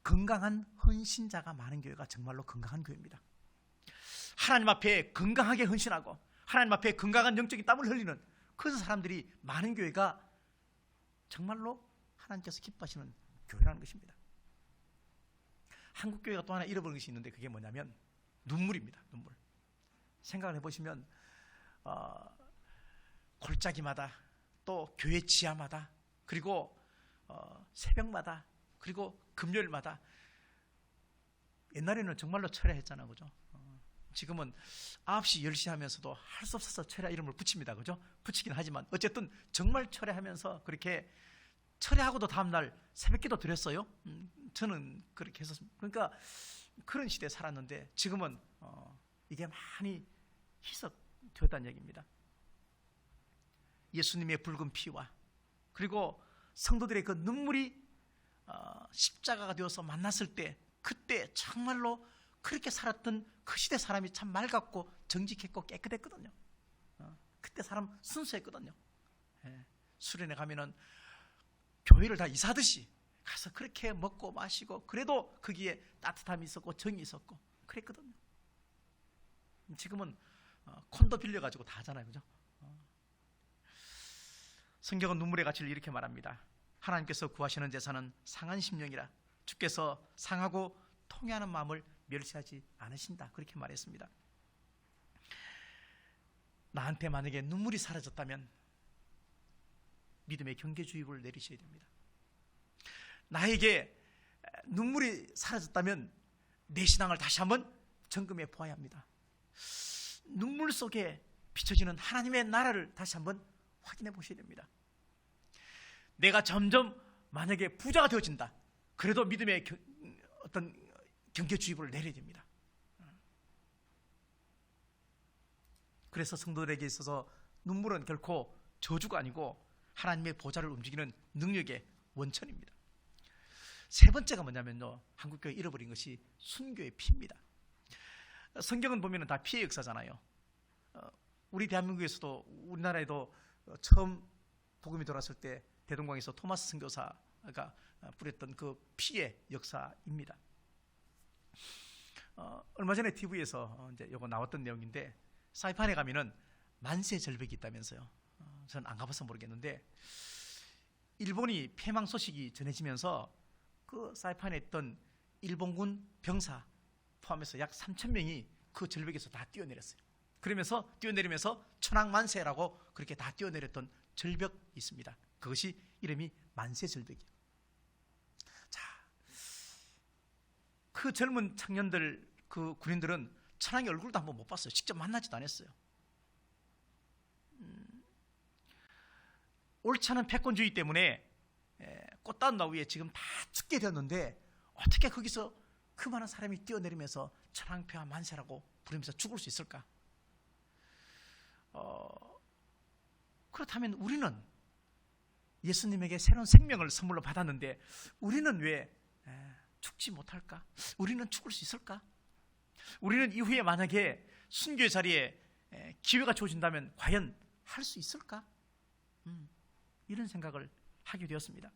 건강한 헌신자가 많은 교회가 정말로 건강한 교회입니다. 하나님 앞에 건강하게 헌신하고 하나님 앞에 건강한 영적인 땀을 흘리는 그런 사람들이 많은 교회가 정말로 하나님께서 기뻐하시는 교회라는 것입니다. 한국 교회가 또 하나 잃어버린 것이 있는데 그게 뭐냐면 눈물입니다. 눈물. 생각을 해보시면 골짜기마다, 또 교회 지하마다, 그리고 새벽마다, 그리고 금요일마다, 옛날에는 정말로 철야했잖아요. 그죠? 지금은 9시, 10시 하면서도 할 수 없어서 철야 이름을 붙입니다. 그죠? 붙이긴 하지만 어쨌든 정말 철야하면서 그렇게 철야하고도 다음날 새벽기도 드렸어요. 저는 그렇게 했었습니다. 그러니까 그런 시대에 살았는데 지금은 이게 많이 희석되었다는 얘기입니다. 예수님의 붉은 피와 그리고 성도들의 그 눈물이 십자가가 되어서 만났을 때, 그때 정말로 그렇게 살았던 그 시대 사람이 참 맑았고 정직했고 깨끗했거든요. 그때 사람 순수했거든요. 수련회 가면은 교회를 다 이사하듯이 가서 그렇게 먹고 마시고, 그래도 거기에 따뜻함이 있었고 정이 있었고 그랬거든요. 지금은 콘도 빌려가지고 다 하잖아요. 그죠? 성경은 눈물의 가치를 이렇게 말합니다. 하나님께서 구하시는 제사는 상한 심령이라 주께서 상하고 통회하는 마음을 멸시하지 않으신다, 그렇게 말했습니다. 나한테 만약에 눈물이 사라졌다면 믿음의 경계주의를 내리셔야 됩니다. 나에게 눈물이 사라졌다면 내 신앙을 다시 한번 점검해 보아야 합니다. 눈물 속에 비춰지는 하나님의 나라를 다시 한번 확인해 보셔야 됩니다. 내가 점점 만약에 부자가 되어진다. 그래도 믿음의 어떤 경계주의보를 내려야 됩니다. 그래서 성도들에게 있어서 눈물은 결코 저주가 아니고 하나님의 보좌를 움직이는 능력의 원천입니다. 세 번째가 뭐냐면요, 한국교회 잃어버린 것이 순교의 피입니다. 성경은 보면 다 피의 역사잖아요. 우리 대한민국에서도 우리나라에도 처음 복음이 돌았을 때 대동강에서 토마스 선교사가 뿌렸던 그 피의 역사입니다. 얼마 전에 TV에서 이제 요거 나왔던 내용인데, 사이판에 가면은 만세 절벽이 있다면서요. 저는 안 가봐서 모르겠는데, 일본이 패망 소식이 전해지면서 그 사이판에 있던 일본군 병사 포함해서 약 3,000명이 그 절벽에서 다 뛰어내렸어요. 그러면서 뛰어내리면서 천황만세라고 그렇게 다 뛰어내렸던 절벽이 있습니다. 그것이 이름이 만세절벽이에요. 자, 그 젊은 청년들, 그 군인들은 천황의 얼굴도 한번 못 봤어요. 직접 만나지도 않았어요. 옳지 않은 패권주의 때문에 꽃다운 나무 위에 지금 다 죽게 되었는데, 어떻게 거기서 그 많은 사람이 뛰어내리면서 천황폐하 만세라고 부르면서 죽을 수 있을까? 그렇다면 우리는 예수님에게 새로운 생명을 선물로 받았는데 우리는 왜 죽지 못할까? 우리는 죽을 수 있을까? 우리는 이후에 만약에 순교의 자리에 기회가 주어진다면 과연 할 수 있을까? 이런 생각을 하게 되었습니다.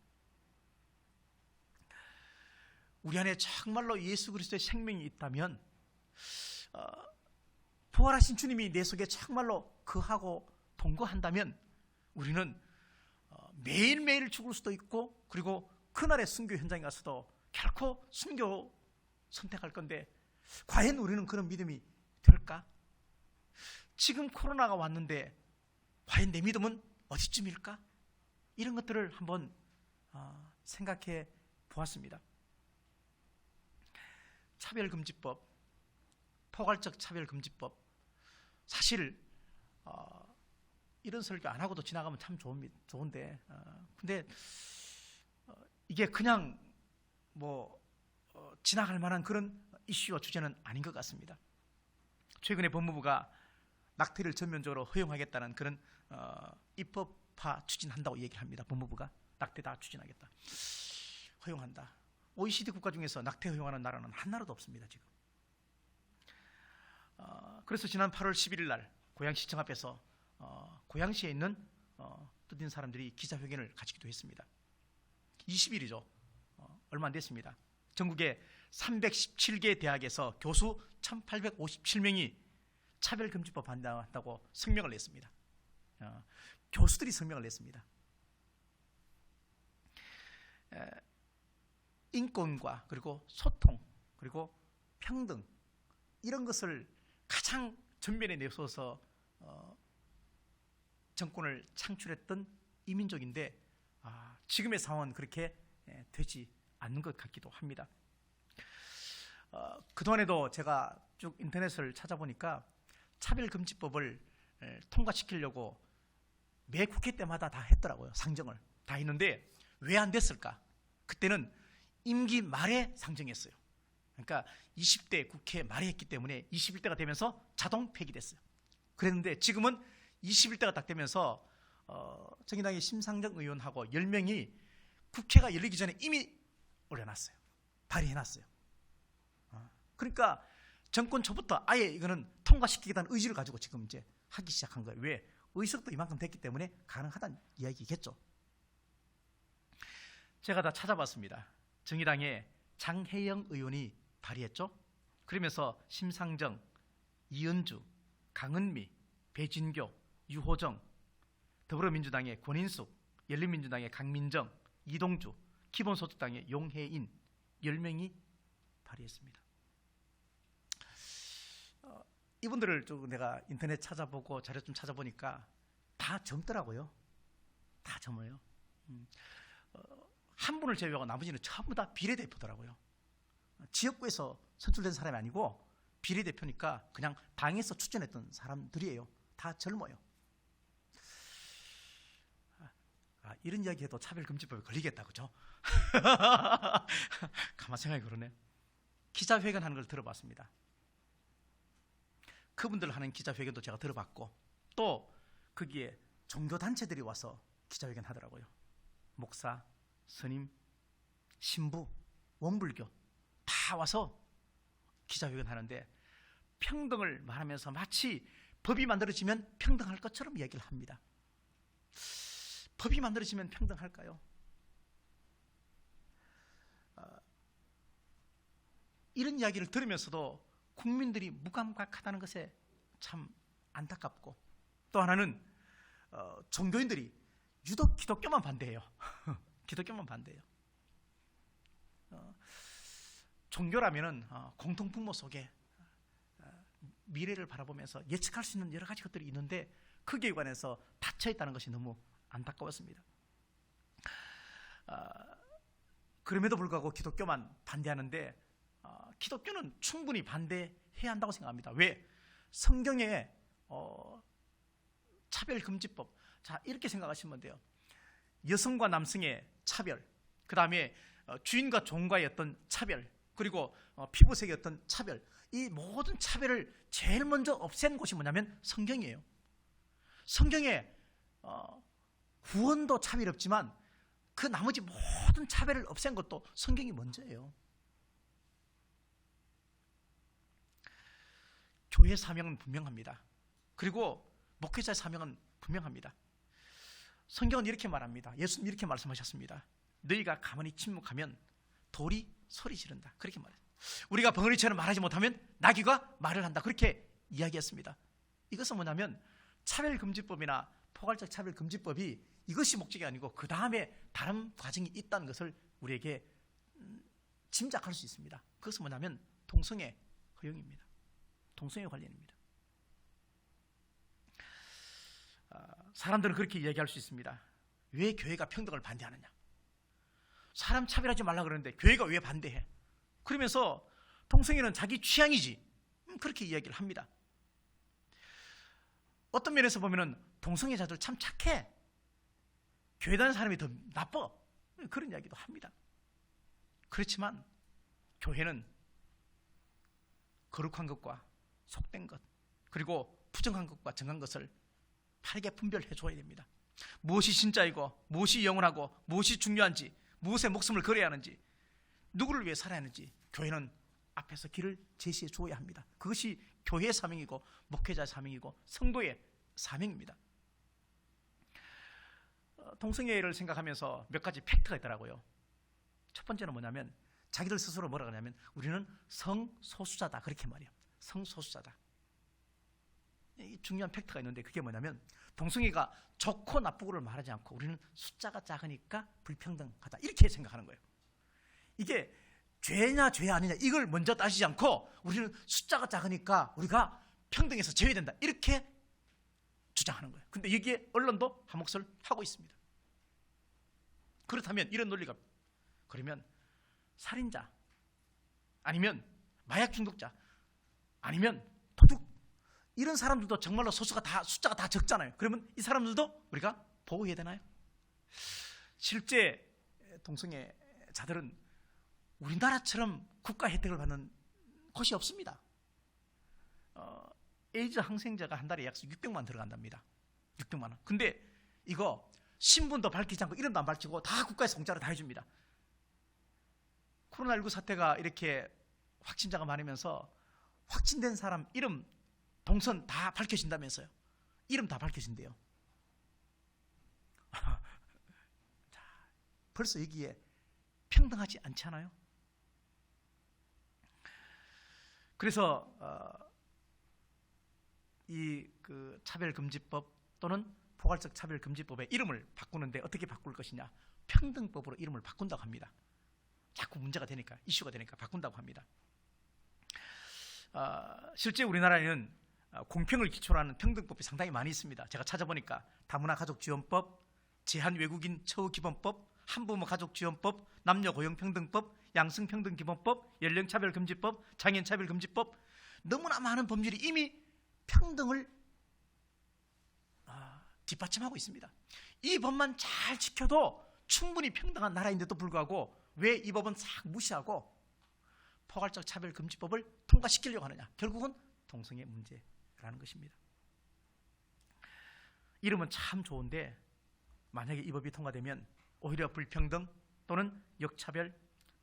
우리 안에 정말로 예수 그리스도의 생명이 있다면, 부활하신 주님이 내 속에 정말로 거하고 동거한다면 우리는 매일매일 죽을 수도 있고, 그리고 그날의 순교 현장에 가서도 결코 순교 선택할 건데, 과연 우리는 그런 믿음이 될까? 지금 코로나가 왔는데 과연 내 믿음은 어디쯤일까? 이런 것들을 한번 생각해 보았습니다. 차별금지법, 포괄적 차별금지법, 사실 이런 설교 안 하고도 지나가면 참 좋은데, 근데 이게 그냥 지나갈 만한 그런 이슈와 주제는 아닌 것 같습니다. 최근에 법무부가 낙태를 전면적으로 허용하겠다는 그런 입법화 추진한다고 얘기합니다. 법무부가 낙태 다 추진하겠다, 허용한다. OECD 국가 중에서 낙태 허용하는 나라는 한 나라도 없습니다, 지금. 그래서 지난 8월 11일 날 고양시청 앞에서 고양시에 있는 뜻 있는 사람들이 기자회견을 가지기도 했습니다. 20일이죠. 얼마 안 됐습니다. 전국의 317개 대학에서 교수 1,857명이 차별금지법 반대한다고 성명을 냈습니다. 교수들이 성명을 냈습니다. 인권과 그리고 소통, 그리고 평등, 이런 것을 가장 전면에 내세워서 정권을 창출했던 이민족인데, 지금의 상황은 그렇게 되지 않는 것 같기도 합니다. 그동안에도 제가 쭉 인터넷을 찾아보니까 차별금지법을 통과시키려고 매 국회 때마다 다 했더라고요. 상정을 다 했는데 왜 안 됐을까? 그때는 임기 말에 상정했어요. 그러니까 20대 국회 말에 했기 때문에 21대가 되면서 자동 폐기됐어요. 그랬는데 지금은 21대가 딱 되면서 정의당의 심상정 의원하고 10명이 국회가 열리기 전에 이미 올려놨어요. 발의해놨어요. 그러니까 정권 초부터 아예 이거는 통과시키겠다는 의지를 가지고 지금 이제 하기 시작한 거예요. 왜? 의석도 이만큼 됐기 때문에 가능하다는 이야기겠죠. 제가 다 찾아봤습니다. 정의당의 장혜영 의원이 발의했죠. 그러면서 심상정, 이은주, 강은미, 배진교, 유호정, 더불어민주당의 권인숙, 열린민주당의 강민정, 이동주, 기본소득당의 용혜인 10명이 발의했습니다. 이분들을 좀 내가 인터넷 찾아보고 자료 좀 찾아보니까 다 젊더라고요. 다 젊어요. 한 분을 제외하고 나머지는 전부 다 비례대표더라고요. 지역구에서 선출된 사람이 아니고 비례대표니까 그냥 당에서 추천했던 사람들이에요. 다 젊어요. 이런 이야기해도 차별금지법에 걸리겠다, 그죠? 가만 생각해 그러네. 기자회견하는 걸 들어봤습니다. 그분들 하는 기자회견도 제가 들어봤고, 또 거기에 종교단체들이 와서 기자회견 하더라고요. 목사, 스님, 신부, 원불교 다 와서 기자회견 하는데 평등을 말하면서 마치 법이 만들어지면 평등할 것처럼 이야기를 합니다. 법이 만들어지면 평등할까요? 이런 이야기를 들으면서도 국민들이 무감각하다는 것에 참 안타깝고, 또 하나는 종교인들이 유독 기독교만 반대해요. 기독교만 반대해요. 종교라면은 공통분모 속에 미래를 바라보면서 예측할 수 있는 여러 가지 것들이 있는데 거기에 관해서 닫혀 있다는 것이 너무 안타까웠습니다. 그럼에도 불구하고 기독교만 반대하는데 기독교는 충분히 반대해야 한다고 생각합니다. 왜? 성경에 차별금지법, 자 이렇게 생각하시면 돼요. 여성과 남성의 차별, 그 다음에 주인과 종과의 어떤 차별, 그리고 피부색의 어떤 차별, 이 모든 차별을 제일 먼저 없앤 곳이 뭐냐면 성경이에요. 성경에 구원도 차별이 없지만 그 나머지 모든 차별을 없앤 것도 성경이 먼저예요. 교회의 사명은 분명합니다. 그리고 목회자의 사명은 분명합니다. 성경은 이렇게 말합니다. 예수님 이렇게 말씀하셨습니다. 너희가 가만히 침묵하면 돌이 소리 지른다. 그렇게 말해요. 우리가 벙어리처럼 말하지 못하면 나귀가 말을 한다. 그렇게 이야기했습니다. 이것은 뭐냐면 차별금지법이나 포괄적 차별금지법이 이것이 목적이 아니고 그 다음에 다른 과정이 있다는 것을 우리에게 짐작할 수 있습니다. 그것은 뭐냐면 동성애 허용입니다. 동성애 관련입니다. 사람들은 그렇게 이야기할 수 있습니다. 왜 교회가 평등을 반대하느냐? 사람 차별하지 말라 그러는데 교회가 왜 반대해? 그러면서 동성애는 자기 취향이지, 그렇게 이야기를 합니다. 어떤 면에서 보면은 동성애자들 참 착해, 교회 다니는 사람이 더 나빠, 그런 이야기도 합니다. 그렇지만 교회는 거룩한 것과 속된 것, 그리고 부정한 것과 정한 것을 바르게 분별해 줘야 됩니다. 무엇이 진짜이고 무엇이 영원하고 무엇이 중요한지, 무엇에 목숨을 걸어야 하는지, 누구를 위해 살아야 하는지 교회는 앞에서 길을 제시해 줘야 합니다. 그것이 교회의 사명이고 목회자의 사명이고 성도의 사명입니다. 동성애를 생각하면서 몇 가지 팩트가 있더라고요. 첫 번째는 뭐냐면 자기들 스스로 뭐라 그러냐면 우리는 성소수자다, 그렇게 말해요. 성소수자다. 이 중요한 팩트가 있는데 그게 뭐냐면 동성애가 좋고 나쁘고를 말하지 않고 우리는 숫자가 작으니까 불평등하다, 이렇게 생각하는 거예요. 이게 죄냐 죄 아니냐 이걸 먼저 따지지 않고 우리는 숫자가 작으니까 우리가 평등에서 제외된다, 이렇게 주장하는 거예요. 근데 여기에 언론도 한 몫을 하고 있습니다. 그렇다면 이런 논리가, 그러면 살인자, 아니면 마약 중독자, 아니면 도둑, 이런 사람들도 정말로 소수가 다, 숫자가 다 적잖아요. 그러면 이 사람들도 우리가 보호해야 되나요? 실제 동성애자들은 우리나라처럼 국가 혜택을 받는 곳이 없습니다. 에이즈 항생제가 한 달에 약 600만 들어간답니다. 600만 원. 근데 이거 신분도 밝히지 않고 이름도 안 밝히고 다 국가에서 공짜로 다 해줍니다. 코로나19 사태가 이렇게 확진자가 많으면서 확진된 사람 이름, 동선 다 밝혀진다면서요. 이름 다 밝혀진대요. 자, 벌써 여기에 평등하지 않지 않아요? 그래서 이 차별금지법 또는 포괄적 차별금지법의 이름을 바꾸는데 어떻게 바꿀 것이냐, 평등법으로 이름을 바꾼다고 합니다. 자꾸 문제가 되니까, 이슈가 되니까 바꾼다고 합니다. 실제 우리나라에는 공평을 기초로 하는 평등법이 상당히 많이 있습니다. 제가 찾아보니까 다문화가족지원법, 제한외국인 처우기본법, 한부모가족지원법, 남녀고용평등법, 양성평등기본법, 연령차별금지법, 장애인차별금지법, 너무나 많은 법률이 이미 평등을 뒷받침하고 있습니다. 이 법만 잘 지켜도 충분히 평등한 나라인데도 불구하고 왜 이 법은 싹 무시하고 포괄적 차별금지법을 통과시키려고 하느냐? 결국은 동성애 문제라는 것입니다. 이름은 참 좋은데 만약에 이 법이 통과되면 오히려 불평등 또는 역차별,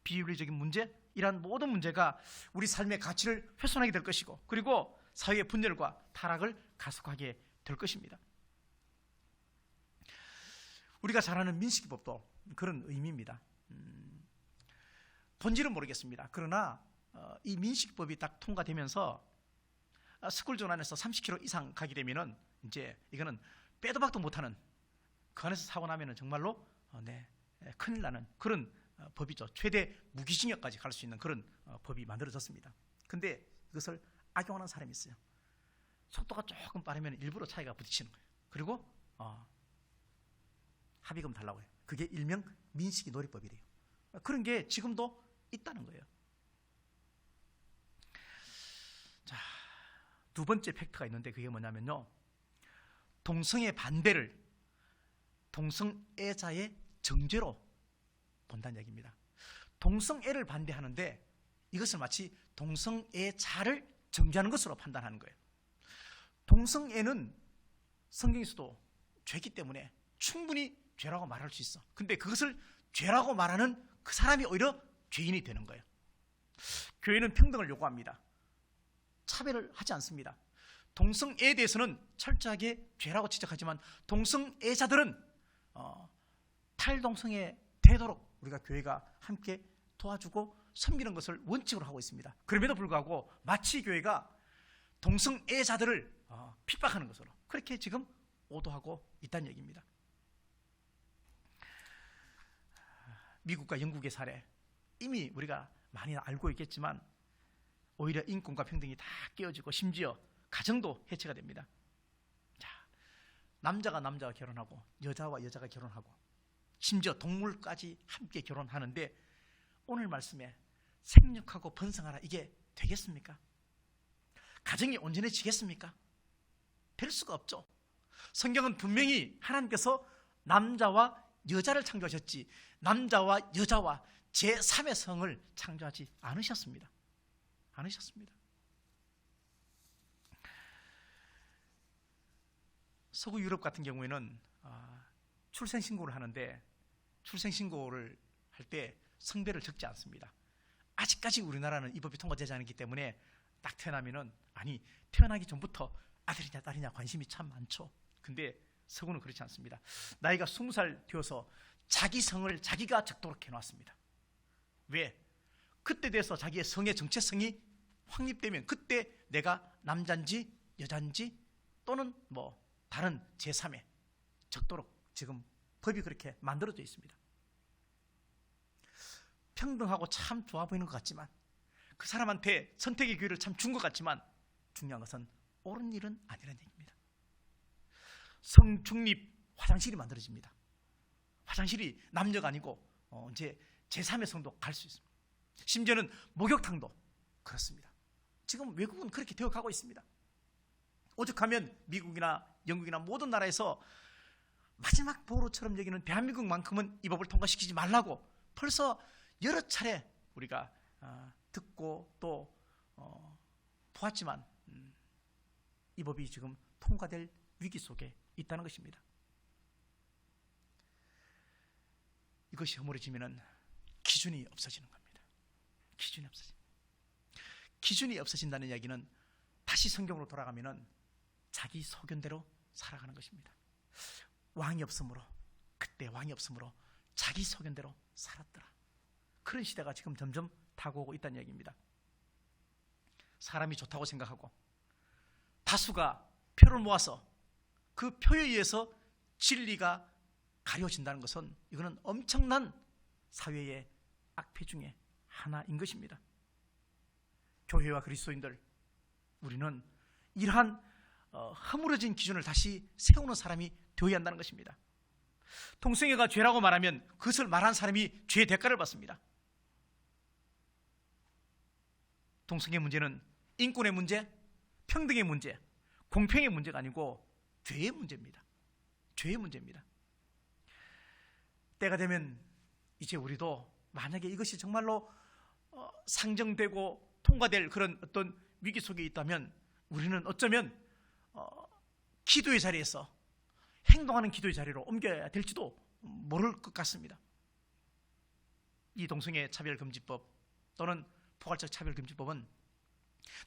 비윤리적인 문제, 이러한 모든 문제가 우리 삶의 가치를 훼손하게 될 것이고, 그리고 사회의 분열과 타락을 가속하게 될 것입니다. 우리가 잘 아는 민식이법도 그런 의미입니다. 본질은 모르겠습니다. 그러나 이 민식이법이 딱 통과되면서 스쿨존 안에서 30km 이상 가게 되면은 이제 이거는 빼도 박도 못하는, 그 안에서 사고 나면은 정말로 큰일 나는 그런 법이죠. 최대 무기징역까지 갈 수 있는 그런 법이 만들어졌습니다. 근데 이것을 악용하는 사람이 있어요. 속도가 조금 빠르면 일부러 차이가 부딪히는 거예요. 그리고 합의금 달라고 해요. 그게 일명 민식이 놀이법이래요. 그런 게 지금도 있다는 거예요. 자, 두 번째 팩트가 있는데 그게 뭐냐면요, 동성애 반대를 동성애자의 정죄로 본다는 얘기입니다. 동성애를 반대하는데 이것을 마치 동성애자를 정죄하는 것으로 판단하는 거예요. 동성애는 성경에서도 죄이기 때문에 충분히 죄라고 말할 수 있어. 근데 그것을 죄라고 말하는 그 사람이 오히려 죄인이 되는 거예요. 교회는 평등을 요구합니다. 차별을 하지 않습니다. 동성애에 대해서는 철저하게 죄라고 지적하지만 동성애자들은 탈동성애 되도록 우리가 교회가 함께 도와주고 섬기는 것을 원칙으로 하고 있습니다. 그럼에도 불구하고 마치 교회가 동성애자들을 핍박하는 것으로 그렇게 지금 오도하고 있다는 얘기입니다. 미국과 영국의 사례 이미 우리가 많이 알고 있겠지만 오히려 인권과 평등이 다 깨어지고 심지어 가정도 해체가 됩니다. 자, 남자가 결혼하고 여자와 여자가 결혼하고 심지어 동물까지 함께 결혼하는데 오늘 말씀에 생육하고 번성하라, 이게 되겠습니까? 가정이 온전해지겠습니까? 될 수가 없죠. 성경은 분명히 하나님께서 남자와 여자를 창조하셨지 남자와 여자와 제3의 성을 창조하지 않으셨습니다. 서구 유럽 같은 경우에는 출생신고를 하는데 출생신고를 할 때 성별을 적지 않습니다. 아직까지 우리나라는 이 법이 통과되지 않았기 때문에 딱 태어나면은 태어나기 전부터 아들이냐 딸이냐 관심이 참 많죠. 근데 서구는 그렇지 않습니다. 나이가 20살 되어서 자기 성을 자기가 적도록 해놨습니다. 왜? 그때 돼서 자기의 성의 정체성이 확립되면 그때 내가 남자인지 여자인지 또는 다른 제3의 적도록 지금 법이 그렇게 만들어져 있습니다. 평등하고 참 좋아 보이는 것 같지만 그 사람한테 선택의 기회를 참 준 것 같지만 중요한 것은 옳은 일은 아니라는 얘기입니다. 성중립 화장실이 만들어집니다. 화장실이 남녀가 아니고 이제 제3의 성도 갈 수 있습니다. 심지어는 목욕탕도 그렇습니다. 지금 외국은 그렇게 되어가고 있습니다. 오죽하면 미국이나 영국이나 모든 나라에서 마지막 보루처럼 여기는 대한민국만큼은 이 법을 통과시키지 말라고 벌써 여러 차례 우리가 듣고 또 보았지만 이 법이 지금 통과될 위기 속에 있다는 것입니다. 이것이 허물어지면 기준이 없어지는 겁니다. 기준이 없어진다는 이야기는 다시 성경으로 돌아가면 자기 소견대로 살아가는 것입니다. 그때 왕이 없으므로 자기 소견대로 살았더라. 그런 시대가 지금 점점 타고 오고 있다는 이야기입니다. 사람이 좋다고 생각하고 다수가 표를 모아서 그 표에 의해서 진리가 가려진다는 것은 이거는 엄청난 사회의 악폐 중에 하나인 것입니다. 교회와 그리스도인들, 우리는 이러한 허물어진 기준을 다시 세우는 사람이 되어야 한다는 것입니다. 동성애가 죄라고 말하면 그것을 말한 사람이 죄의 대가를 받습니다. 동성애 문제는 인권의 문제, 평등의 문제, 공평의 문제가 아니고 죄의 문제입니다. 죄의 문제입니다. 때가 되면 이제 우리도 만약에 이것이 정말로 상정되고 통과될 그런 어떤 위기 속에 있다면 우리는 어쩌면 기도의 자리에서 행동하는 기도의 자리로 옮겨야 될지도 모를 것 같습니다. 이 동성애 차별금지법 또는 포괄적 차별금지법은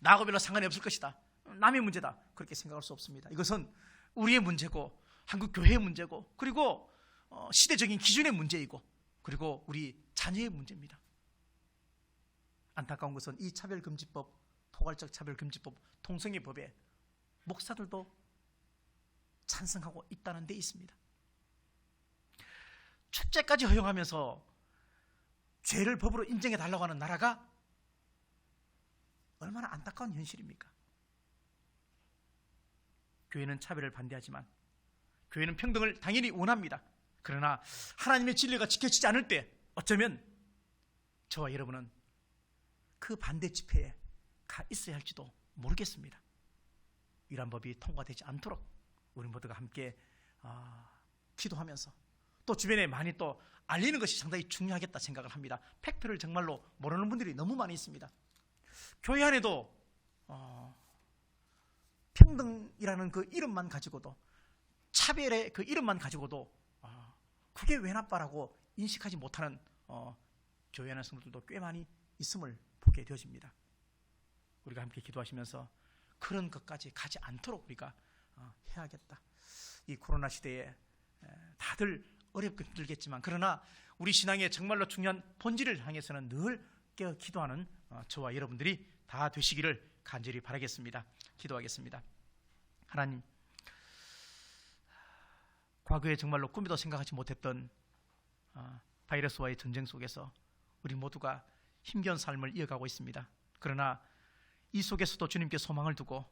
나하고 별로 상관이 없을 것이다, 남의 문제다, 그렇게 생각할 수 없습니다. 이것은 우리의 문제고 한국 교회의 문제고 그리고 시대적인 기준의 문제이고 그리고 우리 자녀의 문제입니다. 안타까운 것은 이 차별금지법, 포괄적 차별금지법, 동성애법에 목사들도 찬성하고 있다는 데 있습니다. 축제까지 허용하면서 죄를 법으로 인정해 달라고 하는 나라가 얼마나 안타까운 현실입니까? 교회는 차별을 반대하지만 교회는 평등을 당연히 원합니다. 그러나 하나님의 진리가 지켜지지 않을 때 어쩌면 저와 여러분은 그 반대 집회에 가 있어야 할지도 모르겠습니다. 이러한 법이 통과되지 않도록 우리 모두가 함께 기도하면서 또 주변에 많이 또 알리는 것이 상당히 중요하겠다 생각을 합니다. 팩트를 정말로 모르는 분들이 너무 많이 있습니다. 교회 안에도 평등이라는 그 이름만 가지고도, 차별의 그 이름만 가지고도 그게 왜 나빠라고 인식하지 못하는 교회 안의 성도들도 꽤 많이 있음을 보게 되어집니다. 우리가 함께 기도하시면서 그런 것까지 가지 않도록 우리가 해야겠다. 이 코로나 시대에 다들 어렵게 힘들겠지만 그러나 우리 신앙의 정말로 중요한 본질을 향해서는 늘 깨어 기도하는 저와 여러분들이 다 되시기를 간절히 바라겠습니다. 기도하겠습니다. 하나님, 과거에 정말로 꿈에도 생각하지 못했던 바이러스와의 전쟁 속에서 우리 모두가 힘겨운 삶을 이어가고 있습니다. 그러나 이 속에서도 주님께 소망을 두고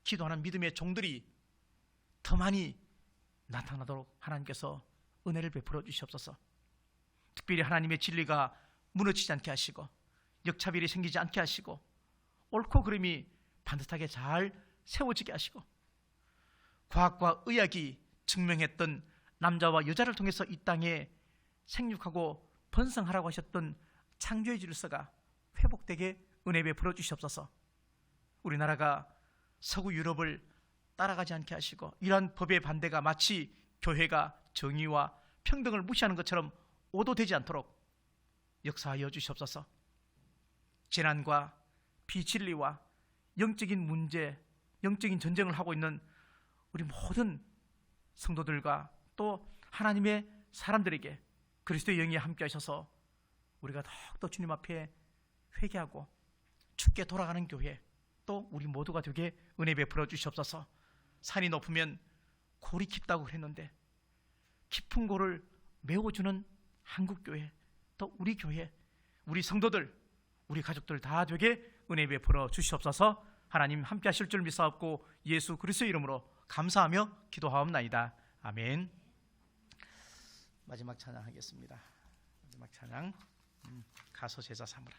기도하는 믿음의 종들이 더 많이 나타나도록 하나님께서 은혜를 베풀어 주시옵소서. 특별히 하나님의 진리가 무너지지 않게 하시고 역차별이 생기지 않게 하시고 옳고 그름이 반듯하게 잘 세워지게 하시고 과학과 의학이 증명했던 남자와 여자를 통해서 이 땅에 생육하고 번성하라고 하셨던 창조의 질서가 회복되게 은혜 베풀어 주시옵소서. 우리나라가 서구 유럽을 따라가지 않게 하시고 이러한 법의 반대가 마치 교회가 정의와 평등을 무시하는 것처럼 오도되지 않도록 역사하여 주시옵소서. 재난과 비진리와 영적인 문제, 영적인 전쟁을 하고 있는 우리 모든 성도들과 또 하나님의 사람들에게 그리스도의 영이 함께 하셔서 우리가 더욱더 주님 앞에 회개하고 죽게 돌아가는 교회, 또 우리 모두가 되게 은혜 베풀어 주시옵소서. 산이 높으면 골이 깊다고 그랬는데 깊은 골을 메워주는 한국교회, 또 우리 교회, 우리 성도들, 우리 가족들 다 되게 은혜 베풀어 주시옵소서. 하나님 함께 하실 줄 믿사옵고 예수 그리스도의 이름으로 감사하며 기도하옵나이다. 아멘. 마지막 찬양하겠습니다. 마지막 찬양, 가서 제자 삼으라.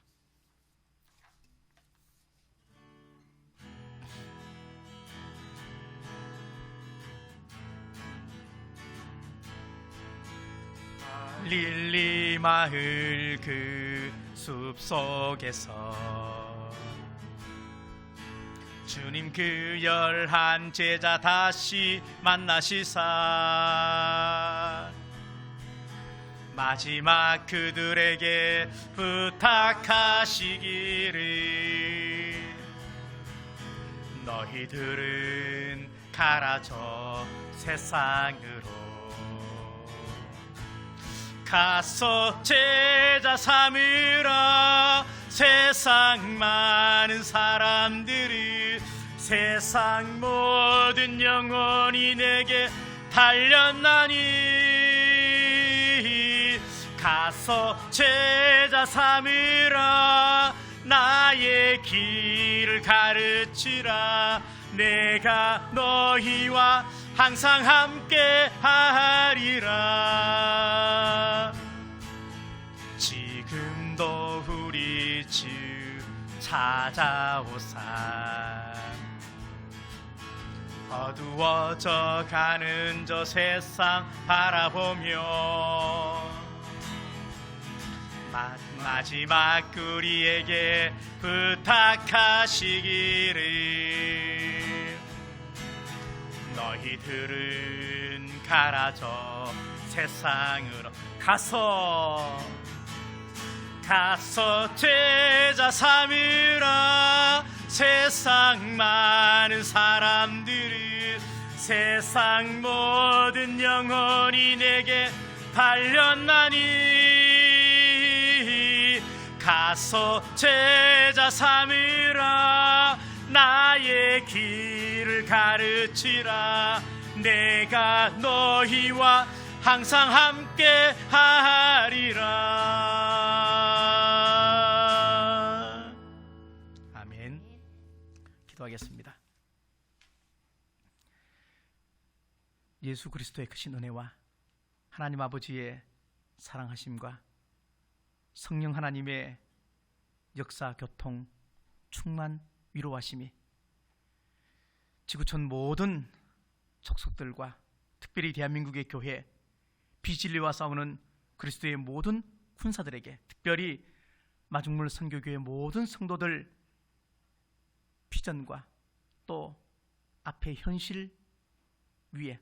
릴리 마을 그 숲속에서 주님 그 열한 제자 다시 만나시사 마지막 그들에게 부탁하시기를 너희들은 가라 저 세상으로 가서 제자 삼으라. 세상 많은 사람들이 세상 모든 영혼이 내게 달렸나니 가서 제자 삼으라. 나의 길을 가르치라. 내가 너희와 항상 함께 하리라. 지금도 우리 주 찾아오사 어두워져 가는 저 세상 바라보며 마지막 우리에게 부탁하시기를 너희들은 가라 저 세상으로 가서 제자 삼으라. 세상 많은 사람들은 세상 모든 영혼이 내게 달렸나니 가서 제자 삼으라. 나의 길을 가르치라. 내가 너희와 항상 함께 하리라. 아멘. 기도하겠습니다. 예수 그리스도의 크신 은혜와 하나님 아버지의 사랑하심과 성령 하나님의 역사, 교통, 충만, 위로하심이 지구촌 모든 족속들과 특별히 대한민국의 교회, 비진리와 싸우는 그리스도의 모든 군사들에게, 특별히 마중물 선교교회 모든 성도들 비전과 또 앞의 현실 위에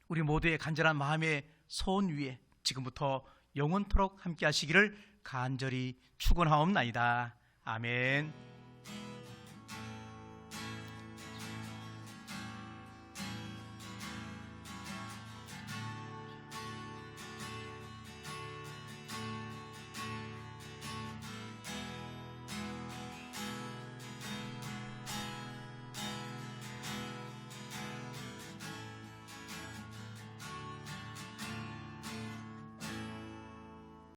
우리 모두의 간절한 마음의 소원 위에 지금부터 영원토록 함께 하시기를 간절히 축원하옵나이다. 아멘.